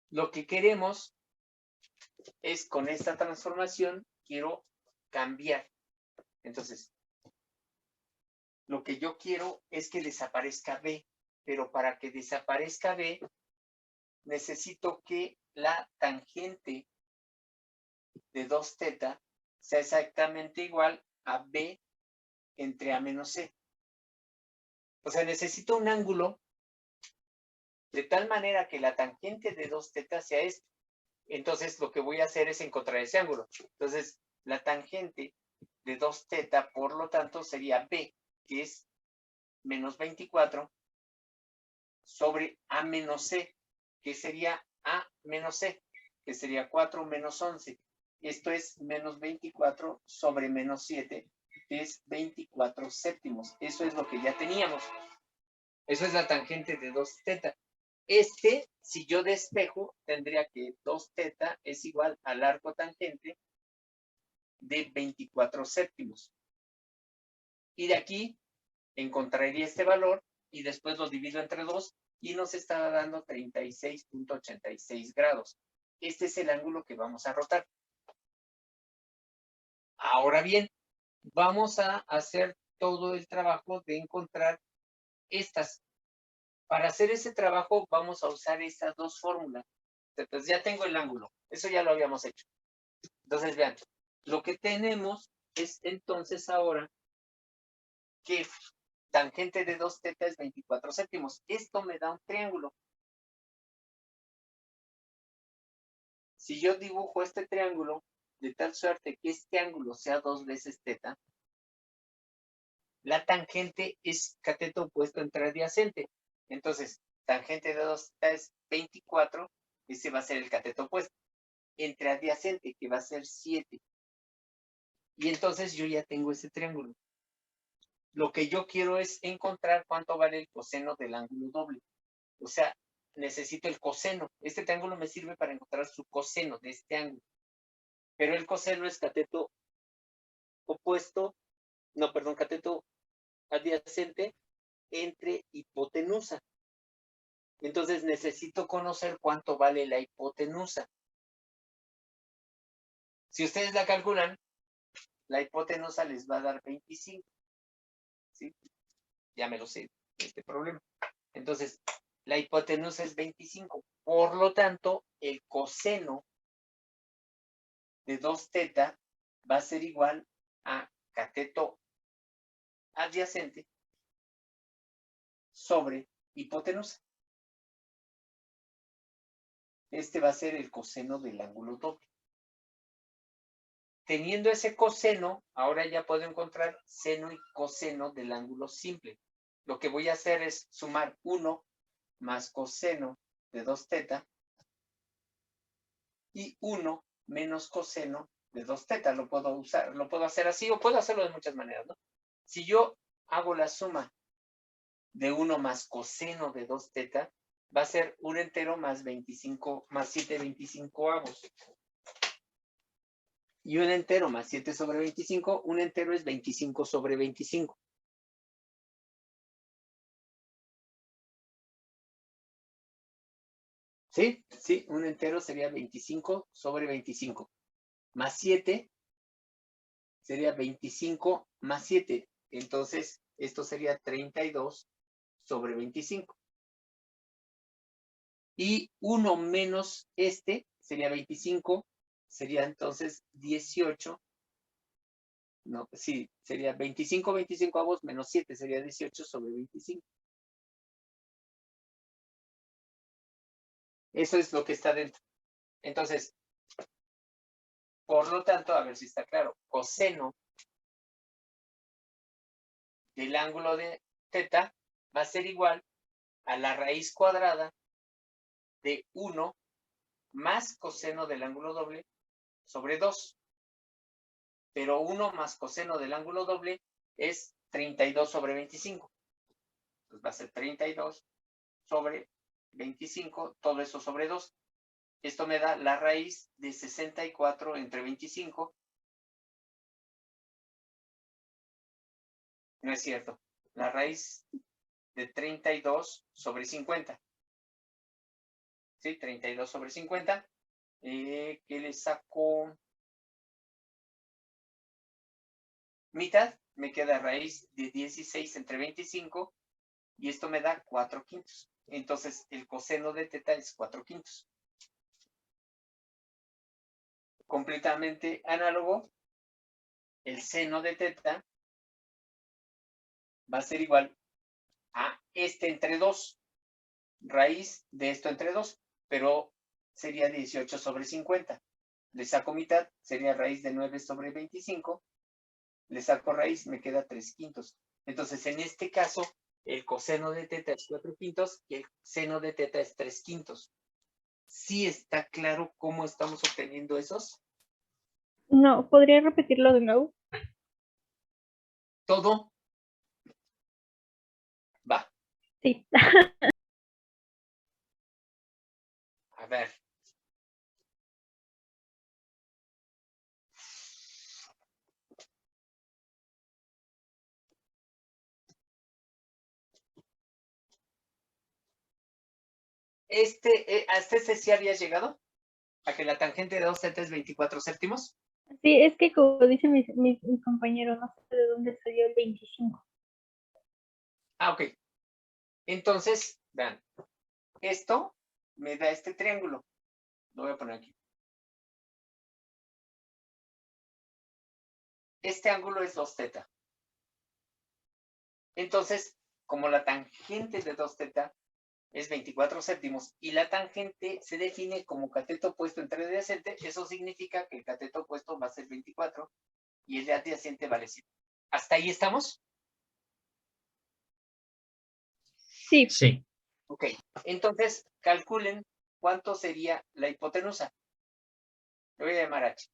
Lo que queremos es, con esta transformación, quiero cambiar. Entonces, lo que yo quiero es que desaparezca B, pero para que desaparezca B, necesito que la tangente de 2θ sea exactamente igual a B entre A menos C. O sea, necesito un ángulo de tal manera que la tangente de 2θ sea este. Entonces, lo que voy a hacer es encontrar ese ángulo. Entonces, la tangente de 2θ, por lo tanto, sería B, que es menos 24, sobre A menos C, que sería A menos C, que sería 4 menos 11. Esto es menos 24 sobre menos 7, que es 24 séptimos. Eso es lo que ya teníamos. Eso es la tangente de 2θ. Si yo despejo, tendría que 2θ es igual al arco tangente de 24 séptimos. Y de aquí encontraría este valor y después lo divido entre 2 y nos está dando 36.86 grados. Este es el ángulo que vamos a rotar. Ahora bien, vamos a hacer todo el trabajo de encontrar estas. Para hacer ese trabajo vamos a usar estas dos fórmulas. Entonces ya tengo el ángulo. Eso ya lo habíamos hecho. Entonces vean, lo que tenemos es entonces ahora que tangente de 2θ es 24 séptimos. Esto me da un triángulo. Si yo dibujo este triángulo de tal suerte que este ángulo sea 2 veces θ, la tangente es cateto opuesto entre adyacente. Entonces, tangente de 2θ es 24, ese va a ser el cateto opuesto. Entre adyacente, que va a ser 7. Y entonces yo ya tengo ese triángulo. Lo que yo quiero es encontrar cuánto vale el coseno del ángulo doble. O sea, necesito el coseno. Este triángulo me sirve para encontrar su coseno de este ángulo. Pero el coseno es cateto opuesto, no, perdón, cateto adyacente entre hipotenusa. Entonces necesito conocer cuánto vale la hipotenusa. Si ustedes la calculan, la hipotenusa les va a dar 25. ¿Sí? Ya me lo sé, este problema. Entonces, la hipotenusa es 25. Por lo tanto, el coseno de 2θ va a ser igual a cateto adyacente sobre hipotenusa. Este va a ser el coseno del ángulo doble. Teniendo ese coseno, ahora ya puedo encontrar seno y coseno del ángulo simple. Lo que voy a hacer es sumar 1 más coseno de 2θ y 1 menos coseno de 2θ. Lo puedo usar, lo puedo hacer así o puedo hacerlo de muchas maneras, ¿no? Si yo hago la suma de 1 más coseno de 2θ, va a ser un entero más 25, más 7 25avos. Y un entero más 7 sobre 25, un entero es 25 sobre 25. ¿Sí? Sí, un entero sería 25 sobre 25. Más 7 sería 25 más 7. Entonces, esto sería 32 sobre 25. Y 1 menos este sería 25, sería entonces 18. No, sí, sería 25 25avos menos 7, sería 18 sobre 25. Eso es lo que está dentro. Entonces, por lo tanto, a ver si está claro, coseno del ángulo de θ va a ser igual a la raíz cuadrada de 1 más coseno del ángulo doble sobre 2. Pero 1 más coseno del ángulo doble es 32 sobre 25. Entonces va a ser 32 sobre 25, todo eso sobre 2. Esto me da la raíz de 64 entre 25. No es cierto. La raíz de 32 sobre 50. ¿Sí? 32 sobre 50. ¿Qué le saco? Mitad. Me queda raíz de 16 entre 25. Y esto me da 4/5. Entonces, el coseno de teta es 4/5. Completamente análogo. El seno de teta va a ser igual a este entre 2. Raíz de esto entre 2. Pero sería 18 sobre 50. Le saco mitad, sería raíz de 9 sobre 25. Le saco raíz, me queda 3/5. Entonces, en este caso, el coseno de teta es 4/5 y el seno de teta es 3/5. ¿Sí está claro cómo estamos obteniendo esos? No, ¿podría repetirlo de nuevo? Todo va. Sí. A ver. ¿Hasta este sí había llegado? ¿A que la tangente de 2θ es 24 séptimos? Sí, es que como dice mi compañero, no sé de dónde salió el 25. Ah, ok. Entonces, vean. Esto me da este triángulo. Lo voy a poner aquí. Este ángulo es 2θ. Entonces, como la tangente de 2θ es 24 séptimos y la tangente se define como cateto opuesto entre adyacente, eso significa que el cateto opuesto va a ser 24 y el de adyacente vale 7. ¿Hasta ahí estamos? Sí, Sí. Ok. Entonces, calculen cuánto sería la hipotenusa. Le voy a llamar H.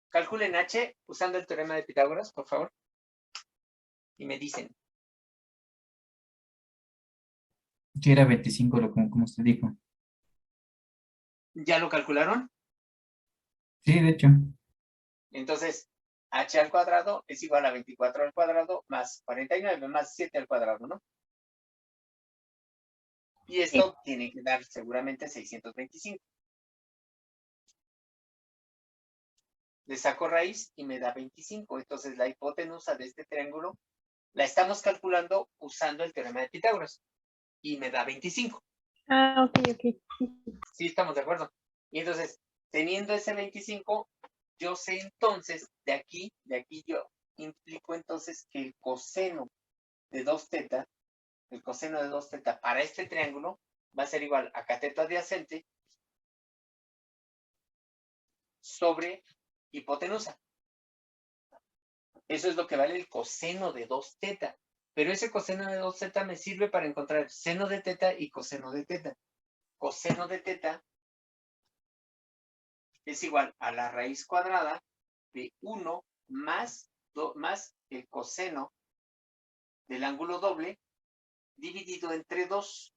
Calculen H usando el teorema de Pitágoras, por favor. Y me dicen. Sí, era 25, como usted dijo. ¿Ya lo calcularon? Sí, de hecho. Entonces, H al cuadrado es igual a 24 al cuadrado más 49 más 7 al cuadrado, ¿no? Y esto tiene que dar seguramente 625. Le saco raíz y me da 25. Entonces, la hipotenusa de este triángulo la estamos calculando usando el teorema de Pitágoras. Y me da 25. Ah, ok. Sí, estamos de acuerdo. Y entonces, teniendo ese 25, yo sé entonces, de aquí yo implico entonces que el coseno de 2θ, el coseno de 2θ para este triángulo va a ser igual a cateto adyacente sobre hipotenusa. Eso es lo que vale el coseno de 2θ. Pero ese coseno de 2θ me sirve para encontrar seno de θ y coseno de θ. Coseno de θ es igual a la raíz cuadrada de 1 más el coseno del ángulo doble dividido entre 2.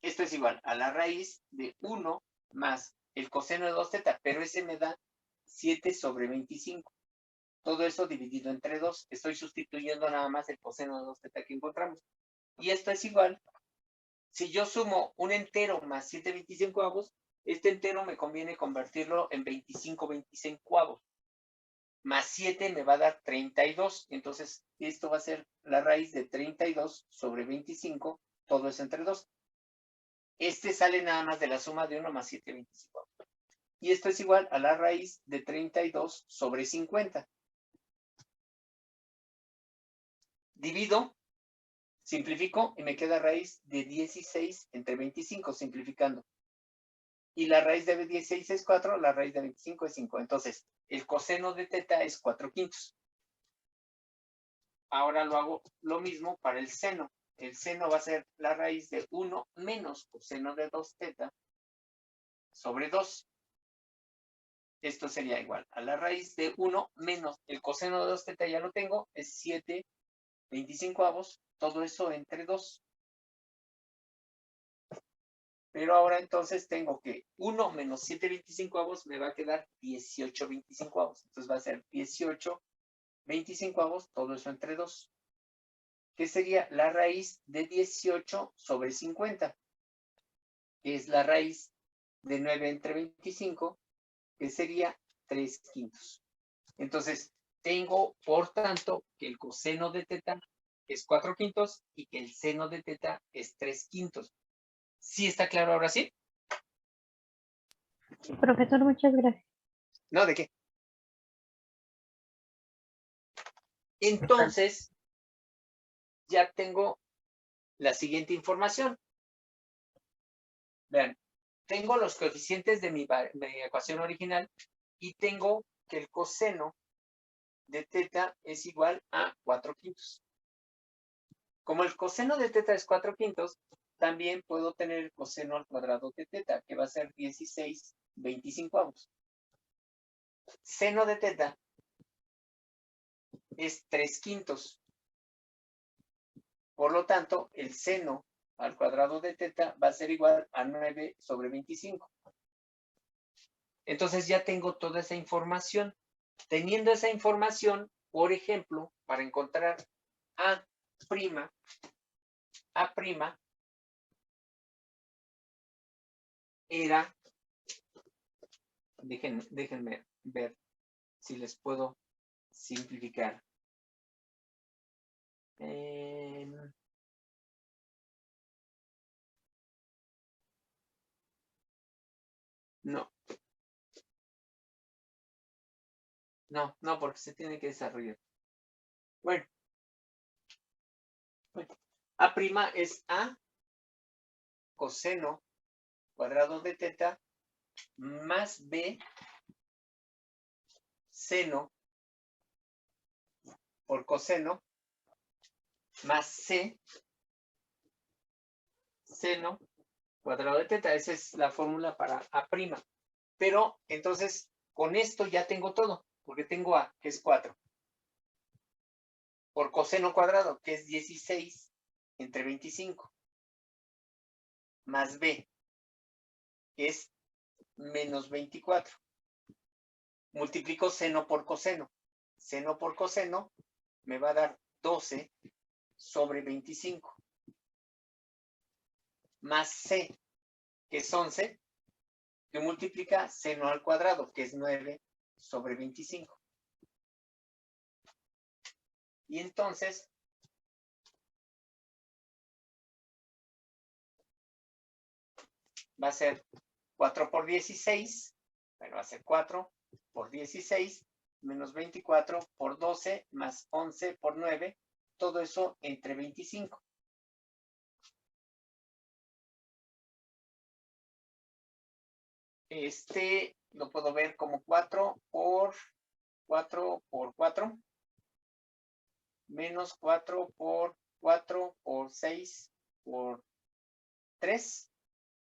Esto es igual a la raíz de 1 más el coseno de 2θ, pero ese me da 7 sobre 25. Todo eso dividido entre 2. Estoy sustituyendo nada más el coseno de 2θ que encontramos. Y esto es igual. Si yo sumo un entero más 7/25, este entero me conviene convertirlo en 25/25. Más 7 me va a dar 32. Entonces, esto va a ser la raíz de 32 sobre 25. Todo es entre 2. Este sale nada más de la suma de 1 más 7/25. Y esto es igual a la raíz de 32 sobre 50. Divido, simplifico y me queda raíz de 16 entre 25, simplificando. Y la raíz de 16 es 4, la raíz de 25 es 5. Entonces, el coseno de θ es 4/5. Ahora lo hago lo mismo para el seno. El seno va a ser la raíz de 1 menos coseno de 2θ sobre 2. Esto sería igual a la raíz de 1 menos el coseno de 2 teta, ya lo tengo, es 7/25, todo eso entre 2. Pero ahora entonces tengo que 1 menos 7/25 me va a quedar 18/25. Entonces va a ser 18/25, todo eso entre 2. Que sería la raíz de 18 sobre 50. Que es la raíz de 9 entre 25, que sería 3/5. Entonces, tengo, por tanto, que el coseno de teta es 4/5 y que el seno de teta es 3/5. ¿Sí está claro ahora sí? Profesor, muchas gracias. No, ¿de qué? Entonces, ya tengo la siguiente información. Vean, tengo los coeficientes de mi ecuación original y tengo que el coseno de teta es igual a 4/5. Como el coseno de teta es 4/5, también puedo tener el coseno al cuadrado de teta, que va a ser 16/25. Seno de teta es 3/5. Por lo tanto, el seno al cuadrado de teta va a ser igual a 9/25. Entonces ya tengo toda esa información. Teniendo esa información, por ejemplo, para encontrar A', era, déjenme ver si les puedo simplificar. No. No, porque se tiene que desarrollar. Bueno. A' es A coseno cuadrado de teta más B seno por coseno más C seno cuadrado de teta. Esa es la fórmula para A'. Pero entonces con esto ya tengo todo, porque tengo A, que es 4, por coseno cuadrado, que es 16/25, más B, que es menos 24. Multiplico seno por coseno. Seno por coseno me va a dar 12/25. Más C, que es 11, que multiplica seno al cuadrado, que es 9/25. Y entonces, va a ser 4 por 16, bueno, va a ser 4 por 16, menos 24 por 12, más 11 por 9, todo eso entre 25. Este lo puedo ver como 4 por 4 por 4, menos 4 por 4 por 6 por 3,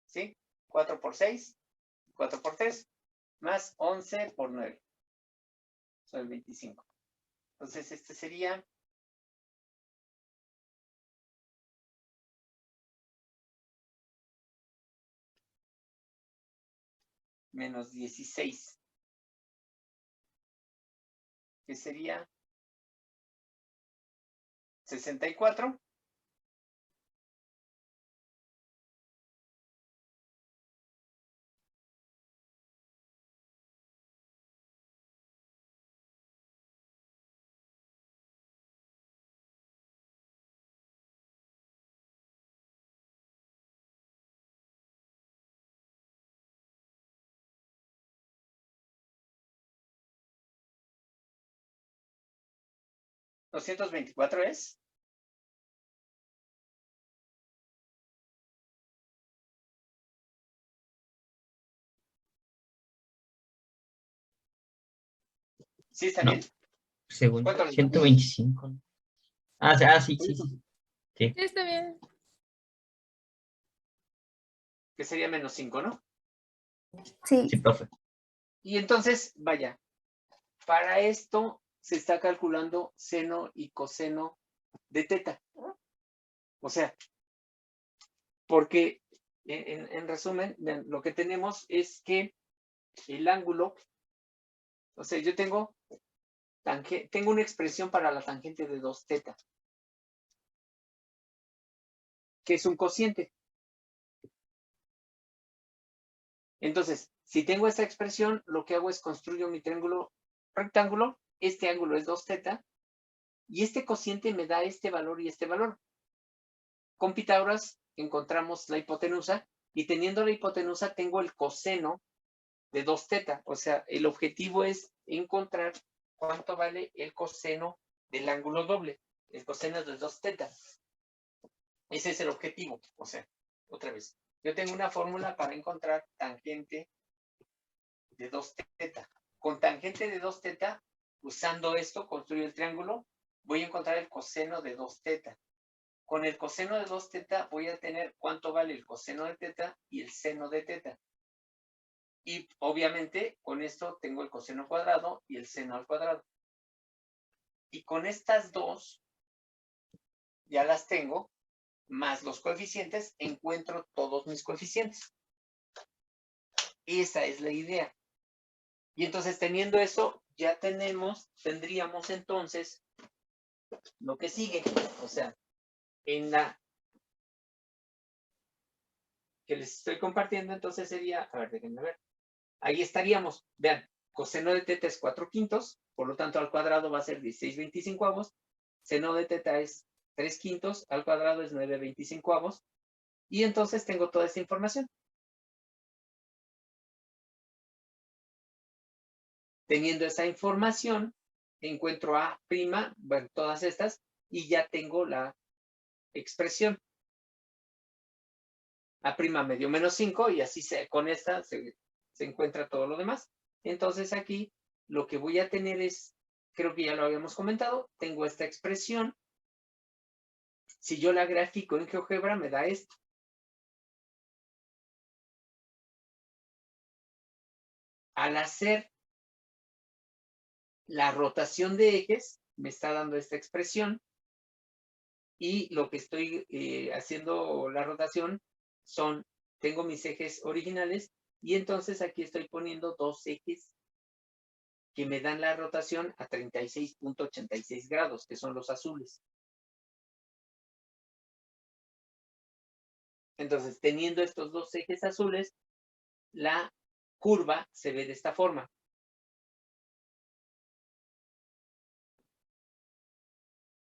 ¿sí? 4 por 6, 4 por 3, más 11 por 9. Son 25. Entonces, este sería menos 16, que sería 64. ¿224 es? ¿Sí está No. bien? Según ¿Cuánto les da? 125. Sí. Sí, está bien. Que sería menos 5, ¿no? Sí. Sí, profe. Y entonces, vaya, para esto se está calculando seno y coseno de teta. O sea, porque en resumen, vean, lo que tenemos es que el ángulo, o sea, yo tengo una expresión para la tangente de 2 teta, que es un cociente. Entonces, si tengo esta expresión, lo que hago es construyo mi triángulo rectángulo, este ángulo es 2 teta, y este cociente me da este valor y este valor. Con Pitágoras encontramos la hipotenusa, y teniendo la hipotenusa tengo el coseno de 2 teta. O sea, el objetivo es encontrar cuánto vale el coseno del ángulo doble, el coseno de 2 teta. Ese es el objetivo. O sea, otra vez, yo tengo una fórmula para encontrar tangente de 2 teta. Con tangente de 2 teta, usando esto, construyo el triángulo, voy a encontrar el coseno de 2 teta. Con el coseno de 2 teta voy a tener cuánto vale el coseno de teta y el seno de teta. Y obviamente con esto tengo el coseno cuadrado y el seno al cuadrado. Y con estas dos, ya las tengo, más los coeficientes, encuentro todos mis coeficientes. Esa es la idea. Y entonces teniendo eso, ya tendríamos entonces lo que sigue. O sea, en la que les estoy compartiendo, entonces sería, a ver, déjenme ver. Ahí estaríamos, vean, coseno de teta es 4/5, por lo tanto al cuadrado va a ser 16/25, seno de teta es 3/5, al cuadrado es 9/25, y entonces tengo toda esta información. Teniendo esa información, encuentro A', bueno, todas estas, y ya tengo la expresión. A' me dio -5, y así con esta se encuentra todo lo demás. Entonces aquí lo que voy a tener es, creo que ya lo habíamos comentado, tengo esta expresión. Si yo la grafico en GeoGebra, me da esto. Al hacer la rotación de ejes, me está dando esta expresión. Y lo que estoy haciendo la rotación tengo mis ejes originales, y entonces aquí estoy poniendo 2 ejes que me dan la rotación a 36.86 grados, que son los azules. Entonces, teniendo estos 2 ejes azules, la curva se ve de esta forma.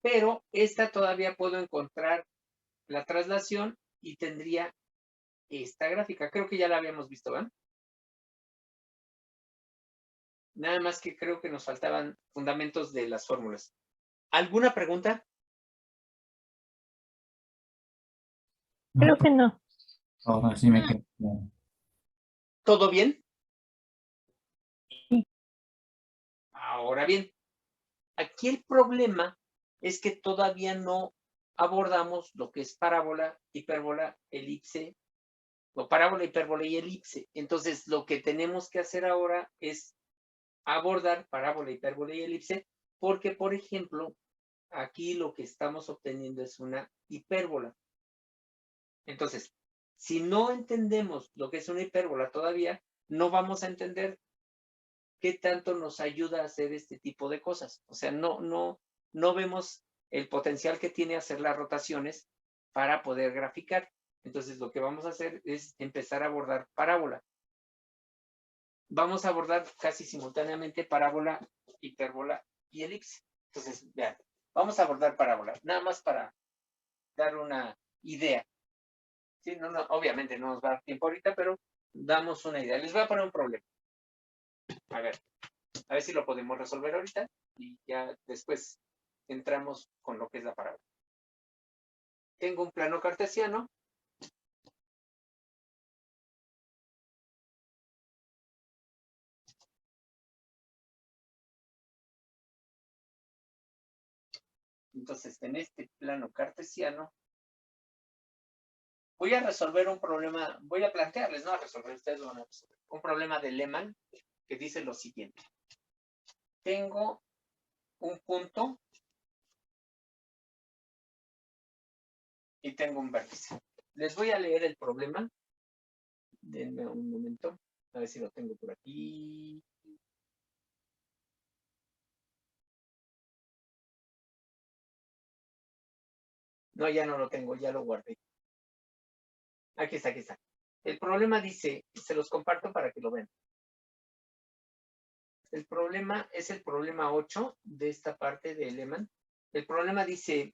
Pero esta todavía puedo encontrar la traslación y tendría esta gráfica. Creo que ya la habíamos visto, ¿verdad? Nada más que creo que nos faltaban fundamentos de las fórmulas. ¿Alguna pregunta? Creo que no. Ahora sí me quedo. Claro. ¿Todo bien? Sí. Ahora bien, aquí el problema es que todavía no abordamos lo que es parábola, hipérbola, elipse, o parábola, hipérbola y elipse. Entonces, lo que tenemos que hacer ahora es abordar parábola, hipérbola y elipse, porque, por ejemplo, aquí lo que estamos obteniendo es una hipérbola. Entonces, si no entendemos lo que es una hipérbola todavía, no vamos a entender qué tanto nos ayuda a hacer este tipo de cosas. O sea, no vemos el potencial que tiene hacer las rotaciones para poder graficar. Entonces, lo que vamos a hacer es empezar a abordar parábola. Vamos a abordar casi simultáneamente parábola, hipérbola y elipse. Entonces, vean, vamos a abordar parábola, nada más para dar una idea. Sí, obviamente no nos va a dar tiempo ahorita, pero damos una idea. Les voy a poner un problema. A ver si lo podemos resolver ahorita y ya después entramos con lo que es la parábola. Tengo un plano cartesiano. Entonces, en este plano cartesiano, voy a resolver un problema, voy a plantearles, no a resolver, ustedes lo van a resolver, un problema de Lehmann que dice lo siguiente. Tengo un punto y tengo un vértice. Les voy a leer el problema. Denme un momento, a ver si lo tengo por aquí. No, ya no lo tengo, ya lo guardé. Aquí está, aquí está. El problema dice, se los comparto para que lo vean. El problema es el problema 8 de esta parte de Lehmann. El problema dice,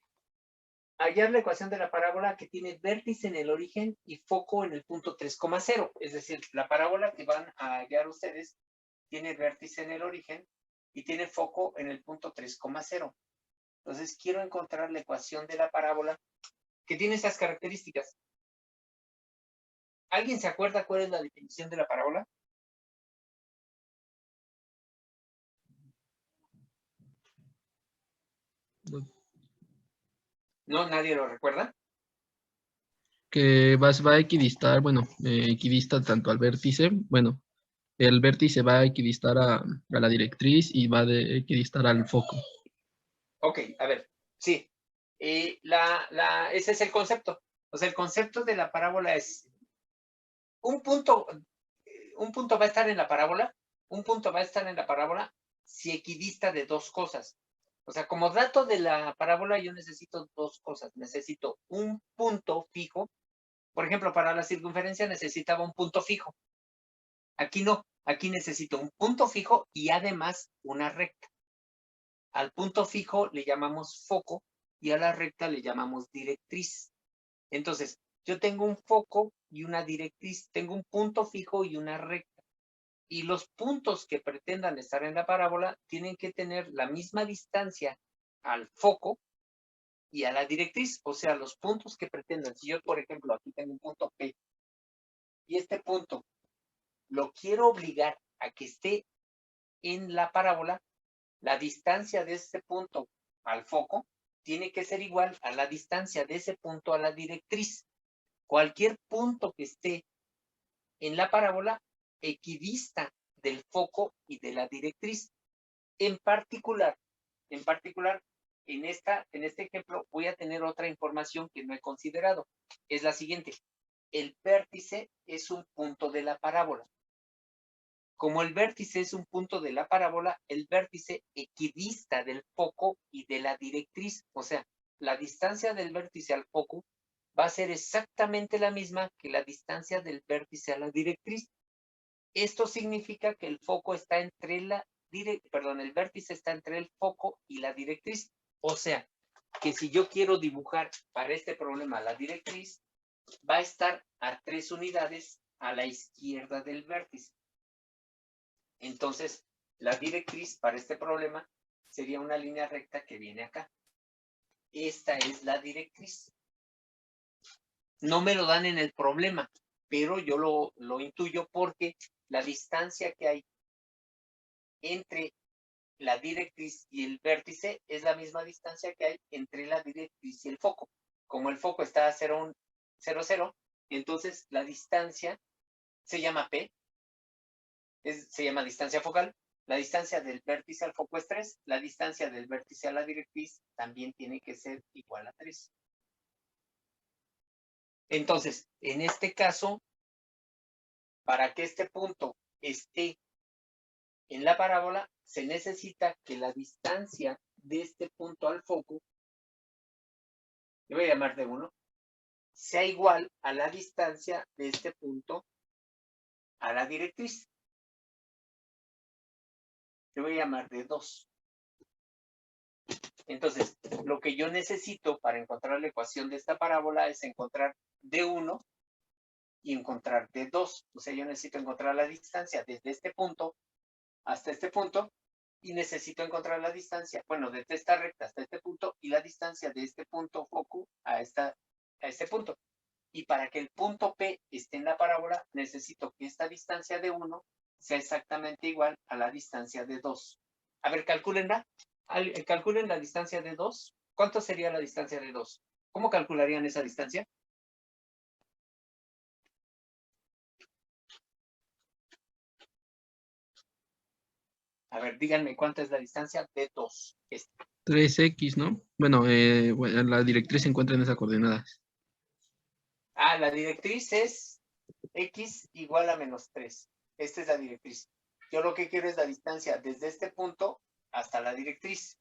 hallar la ecuación de la parábola que tiene vértice en el origen y foco en el punto 3,0. Es decir, la parábola que van a hallar ustedes tiene vértice en el origen y tiene foco en el punto 3,0. Entonces, quiero encontrar la ecuación de la parábola que tiene esas características. ¿Alguien se acuerda cuál es la definición de la parábola? No, nadie lo recuerda. Que va a equidistar, bueno, equidista tanto al vértice, bueno, el vértice va a equidistar a la directriz y va a equidistar al foco. Ok, a ver, sí. Ese es el concepto. O sea, el concepto de la parábola es un punto va a estar en la parábola, si equidista de dos cosas. O sea, como dato de la parábola yo necesito dos cosas. Necesito un punto fijo. Por ejemplo, para la circunferencia necesitaba un punto fijo. Aquí no, aquí necesito un punto fijo y además una recta. Al punto fijo le llamamos foco y a la recta le llamamos directriz. Entonces, yo tengo un foco y una directriz, tengo un punto fijo y una recta. Y los puntos que pretendan estar en la parábola tienen que tener la misma distancia al foco y a la directriz. O sea, los puntos que pretendan. Si yo, por ejemplo, aquí tengo un punto P y este punto lo quiero obligar a que esté en la parábola, la distancia de este punto al foco tiene que ser igual a la distancia de ese punto a la directriz. Cualquier punto que esté en la parábola equidista del foco y de la directriz. En particular, en este ejemplo voy a tener otra información que no he considerado. Es la siguiente. El vértice es un punto de la parábola. Como el vértice es un punto de la parábola, el vértice equidista del foco y de la directriz. O sea, la distancia del vértice al foco va a ser exactamente la misma que la distancia del vértice a la directriz. Esto significa que el foco está entre el vértice está entre el foco y la directriz. O sea, que si yo quiero dibujar para este problema la directriz, va a estar a 3 unidades a la izquierda del vértice. Entonces, la directriz para este problema sería una línea recta que viene acá. Esta es la directriz. No me lo dan en el problema, pero yo lo intuyo porque la distancia que hay entre la directriz y el vértice es la misma distancia que hay entre la directriz y el foco. Como el foco está a 0, 0, entonces la distancia se llama P, se llama distancia focal. La distancia del vértice al foco es 3, la distancia del vértice a la directriz también tiene que ser igual a 3. Entonces, en este caso, para que este punto esté en la parábola, se necesita que la distancia de este punto al foco, le voy a llamar de 1, sea igual a la distancia de este punto a la directriz. Le voy a llamar de 2. Entonces, lo que yo necesito para encontrar la ecuación de esta parábola es encontrar D1 y encontrar D2. O sea, yo necesito encontrar la distancia desde este punto hasta este punto y necesito encontrar la distancia, bueno, desde esta recta hasta este punto y la distancia de este punto foco a este punto. Y para que el punto P esté en la parábola, necesito que esta distancia de 1 sea exactamente igual a la distancia de 2. A ver, calculen la distancia de 2. ¿Cuánto sería la distancia de 2? ¿Cómo calcularían esa distancia? A ver, díganme cuánto es la distancia de 2. 3x, ¿no? Bueno, la directriz se encuentra en esa coordenada. La directriz es x igual a menos 3. Esta es la directriz. Yo lo que quiero es la distancia desde este punto hasta la directriz.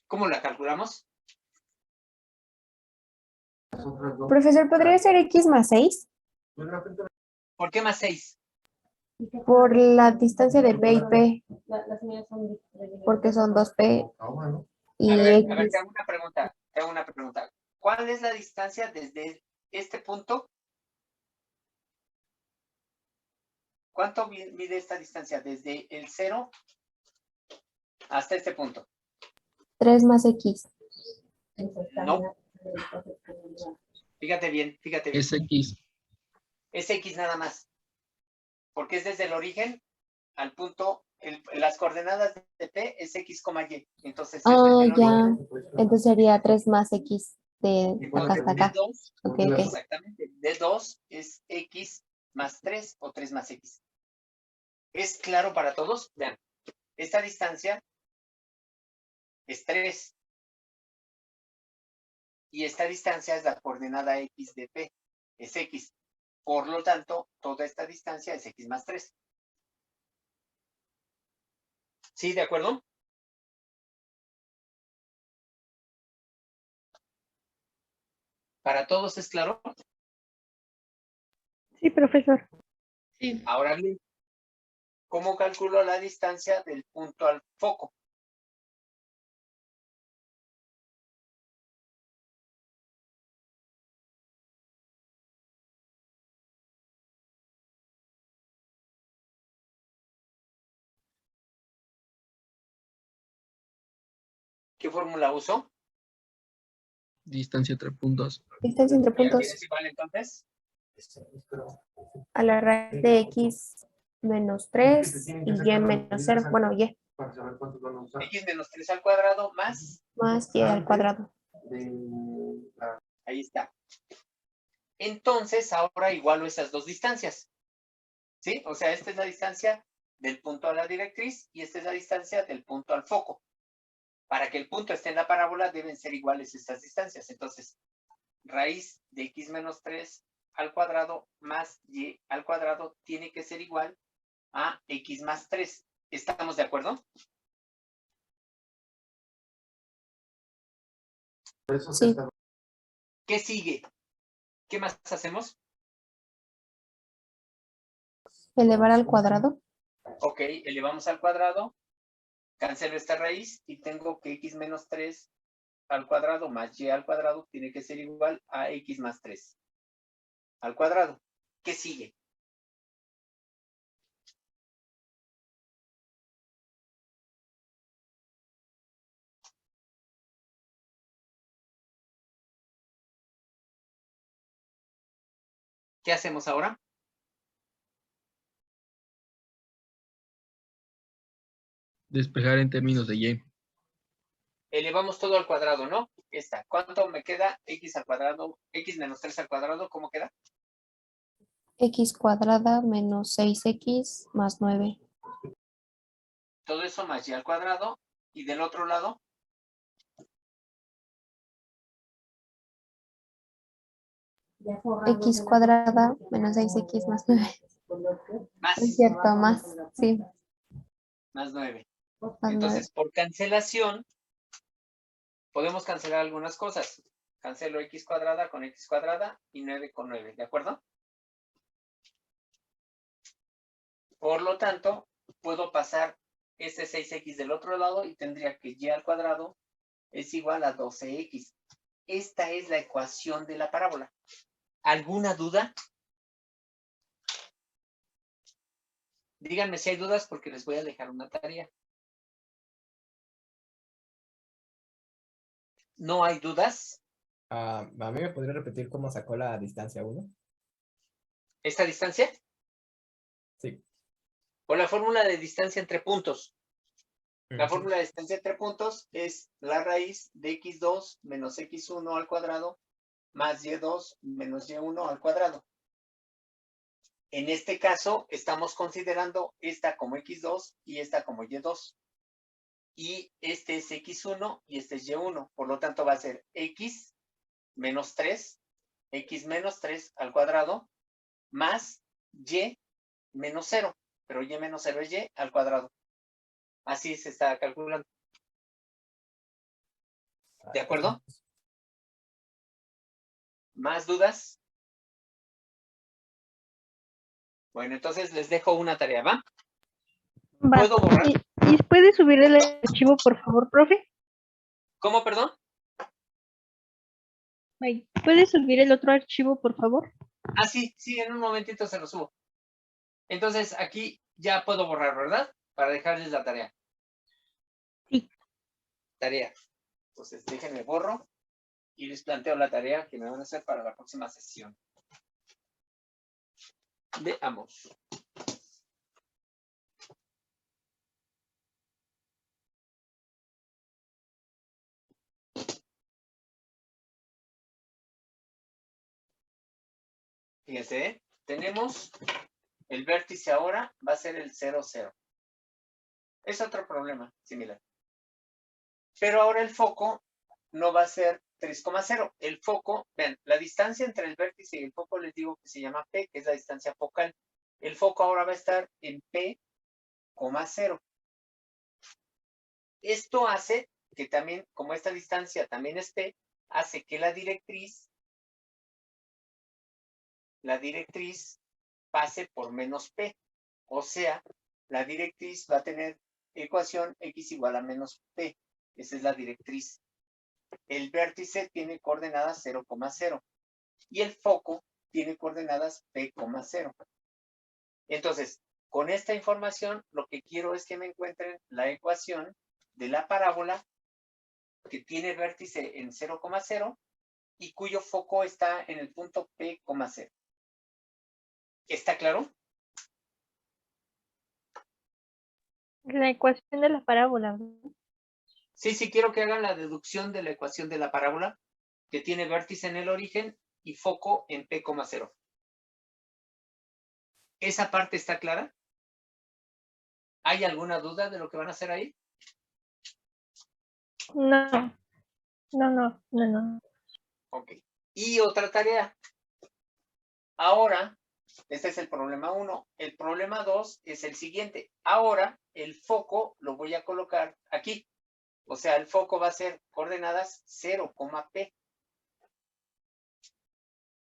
¿Cómo la calculamos? Profesor, ¿podría ser x más 6? ¿Por qué más 6? Por la distancia de P y P. Porque son 2P y A ver, te X. hago una pregunta. ¿Cuál es la distancia desde este punto? ¿Cuánto mide esta distancia desde el 0 hasta este punto? 3 más X. No. Fíjate bien. Es x. Es X nada más. Porque es desde el origen al punto, las coordenadas de P es X, Y. Entonces, Oh, desde el ya. origen, Entonces sería 3 más X de acá entonces hasta acá. D2, Ok. exactamente, D2 es X más 3 o 3 más X. ¿Es claro para todos? Vean, esta distancia es 3. Y esta distancia es la coordenada X de P, es X. Por lo tanto, toda esta distancia es X más 3. ¿Sí, de acuerdo? ¿Para todos es claro? Sí, profesor. Ahora bien, ¿cómo calculo la distancia del punto al foco? ¿Qué fórmula uso? Distancia entre puntos. Distancia entre ¿Y a qué puntos. es igual entonces? A la raíz de X menos 3 y Y menos 0. Bueno, Y X menos 3 al cuadrado más, más Y al cuadrado. ahí está. Entonces, ahora igualo esas dos distancias. ¿Sí? O sea, esta es la distancia del punto a la directriz y esta es la distancia del punto al foco. Para que el punto esté en la parábola deben ser iguales estas distancias. Entonces, raíz de X menos 3 al cuadrado más Y al cuadrado tiene que ser igual a X más 3. ¿Estamos de acuerdo? Sí. ¿Qué sigue? ¿Qué más hacemos? Elevar al cuadrado. Ok, elevamos al cuadrado, cancelo esta raíz y tengo que X menos 3 al cuadrado más Y al cuadrado tiene que ser igual a X más 3 al cuadrado. ¿Qué sigue? ¿Qué hacemos ahora? Despejar en términos de y. Elevamos todo al cuadrado, ¿no? Esta. ¿Cuánto me queda? X al cuadrado, X menos 3 al cuadrado, ¿cómo queda? X cuadrada menos 6X más 9. Todo eso más Y al cuadrado. Y del otro lado, X cuadrada menos 6X más 9. más, Es cierto, más. Sí, más 9. más 9. Entonces, por cancelación, podemos cancelar algunas cosas. Cancelo X cuadrada con X cuadrada y 9 con 9, ¿de acuerdo? Por lo tanto, puedo pasar este 6X del otro lado y tendría que Y al cuadrado es igual a 12X. Esta es la ecuación de la parábola. ¿Alguna duda? Díganme si hay dudas porque les voy a dejar una tarea. ¿No hay dudas? ¿A mí me podría repetir cómo sacó la distancia 1? ¿Esta distancia? Sí. O la fórmula de distancia entre puntos. La fórmula de distancia entre puntos es la raíz de x2 menos x1 al cuadrado más y2 menos y1 al cuadrado. En este caso, estamos considerando esta como x2 y esta como y2. Y este es x1 y este es y1. Por lo tanto, va a ser x menos 3 al cuadrado más y menos 0. Pero y menos 0 es y al cuadrado. Así se está calculando. ¿De acuerdo? ¿Más dudas? Bueno, entonces les dejo una tarea, ¿va? Va. ¿Puedo borrar? ¿Y puede subir el archivo, por favor, profe? ¿Cómo, perdón? Ay, ¿puede subir el otro archivo, por favor? Ah, sí, en un momentito se lo subo. Entonces, aquí ya puedo borrar, ¿verdad? Para dejarles la tarea. Sí. Tarea. Entonces, déjenme borro y les planteo la tarea que me van a hacer para la próxima sesión. Veamos. Fíjense, ¿eh? Tenemos el vértice ahora, va a ser el 0, 0. Es otro problema similar. Pero ahora el foco no va a ser 3,0. El foco, vean, la distancia entre el vértice y el foco les digo que se llama P, que es la distancia focal. El foco ahora va a estar en P,0. Esto hace que también, como esta distancia también es P, hace que la directriz pase por menos P. O sea, la directriz va a tener ecuación x igual a menos P. Esa es la directriz. El vértice tiene coordenadas 0,0 y el foco tiene coordenadas P,0. Entonces, con esta información, lo que quiero es que me encuentren la ecuación de la parábola que tiene vértice en 0,0 y cuyo foco está en el punto P,0. ¿Está claro? La ecuación de la parábola, ¿verdad? Sí, quiero que hagan la deducción de la ecuación de la parábola que tiene vértice en el origen y foco en P,0. ¿Esa parte está clara? ¿Hay alguna duda de lo que van a hacer ahí? No. Ok. Y otra tarea. Ahora, este es el problema 1. El problema 2 es el siguiente. Ahora, el foco lo voy a colocar aquí. O sea, el foco va a ser coordenadas 0,P.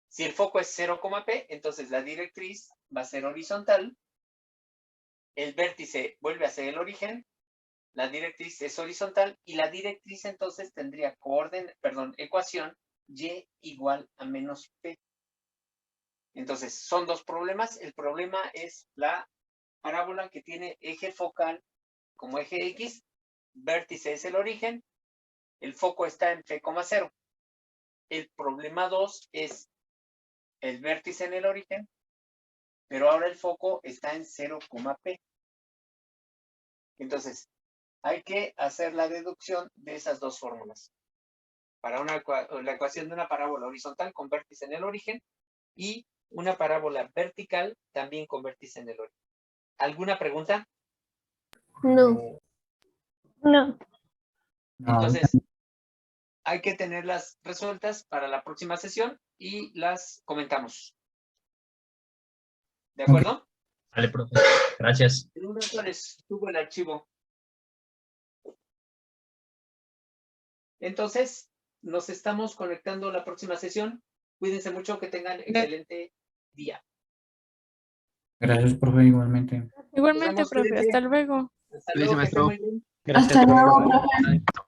Si el foco es 0,P, entonces la directriz va a ser horizontal. El vértice vuelve a ser el origen. La directriz es horizontal y la directriz entonces tendría ecuación y igual a menos P. Entonces, son dos problemas. El problema es la parábola que tiene eje focal como eje X. Vértice es el origen. El foco está en P,0. El problema 2 es el vértice en el origen, pero ahora el foco está en 0,P. Entonces, hay que hacer la deducción de esas dos fórmulas. Para la ecuación de una parábola horizontal con vértice en el origen y una parábola vertical también con vértice en el origen. ¿Alguna pregunta? No. No. Entonces, hay que tenerlas resueltas para la próxima sesión y las comentamos. ¿De acuerdo? Vale, profe. Gracias. En un rato les subo el archivo. Entonces, nos estamos conectando la próxima sesión. Cuídense mucho, que tengan excelente día. Gracias, profe, igualmente. Igualmente, vemos, profe, cuídense. hasta luego. Hasta Cuídense, luego, que estén maestro. muy bien. Gracias, Hasta profe. luego, profe.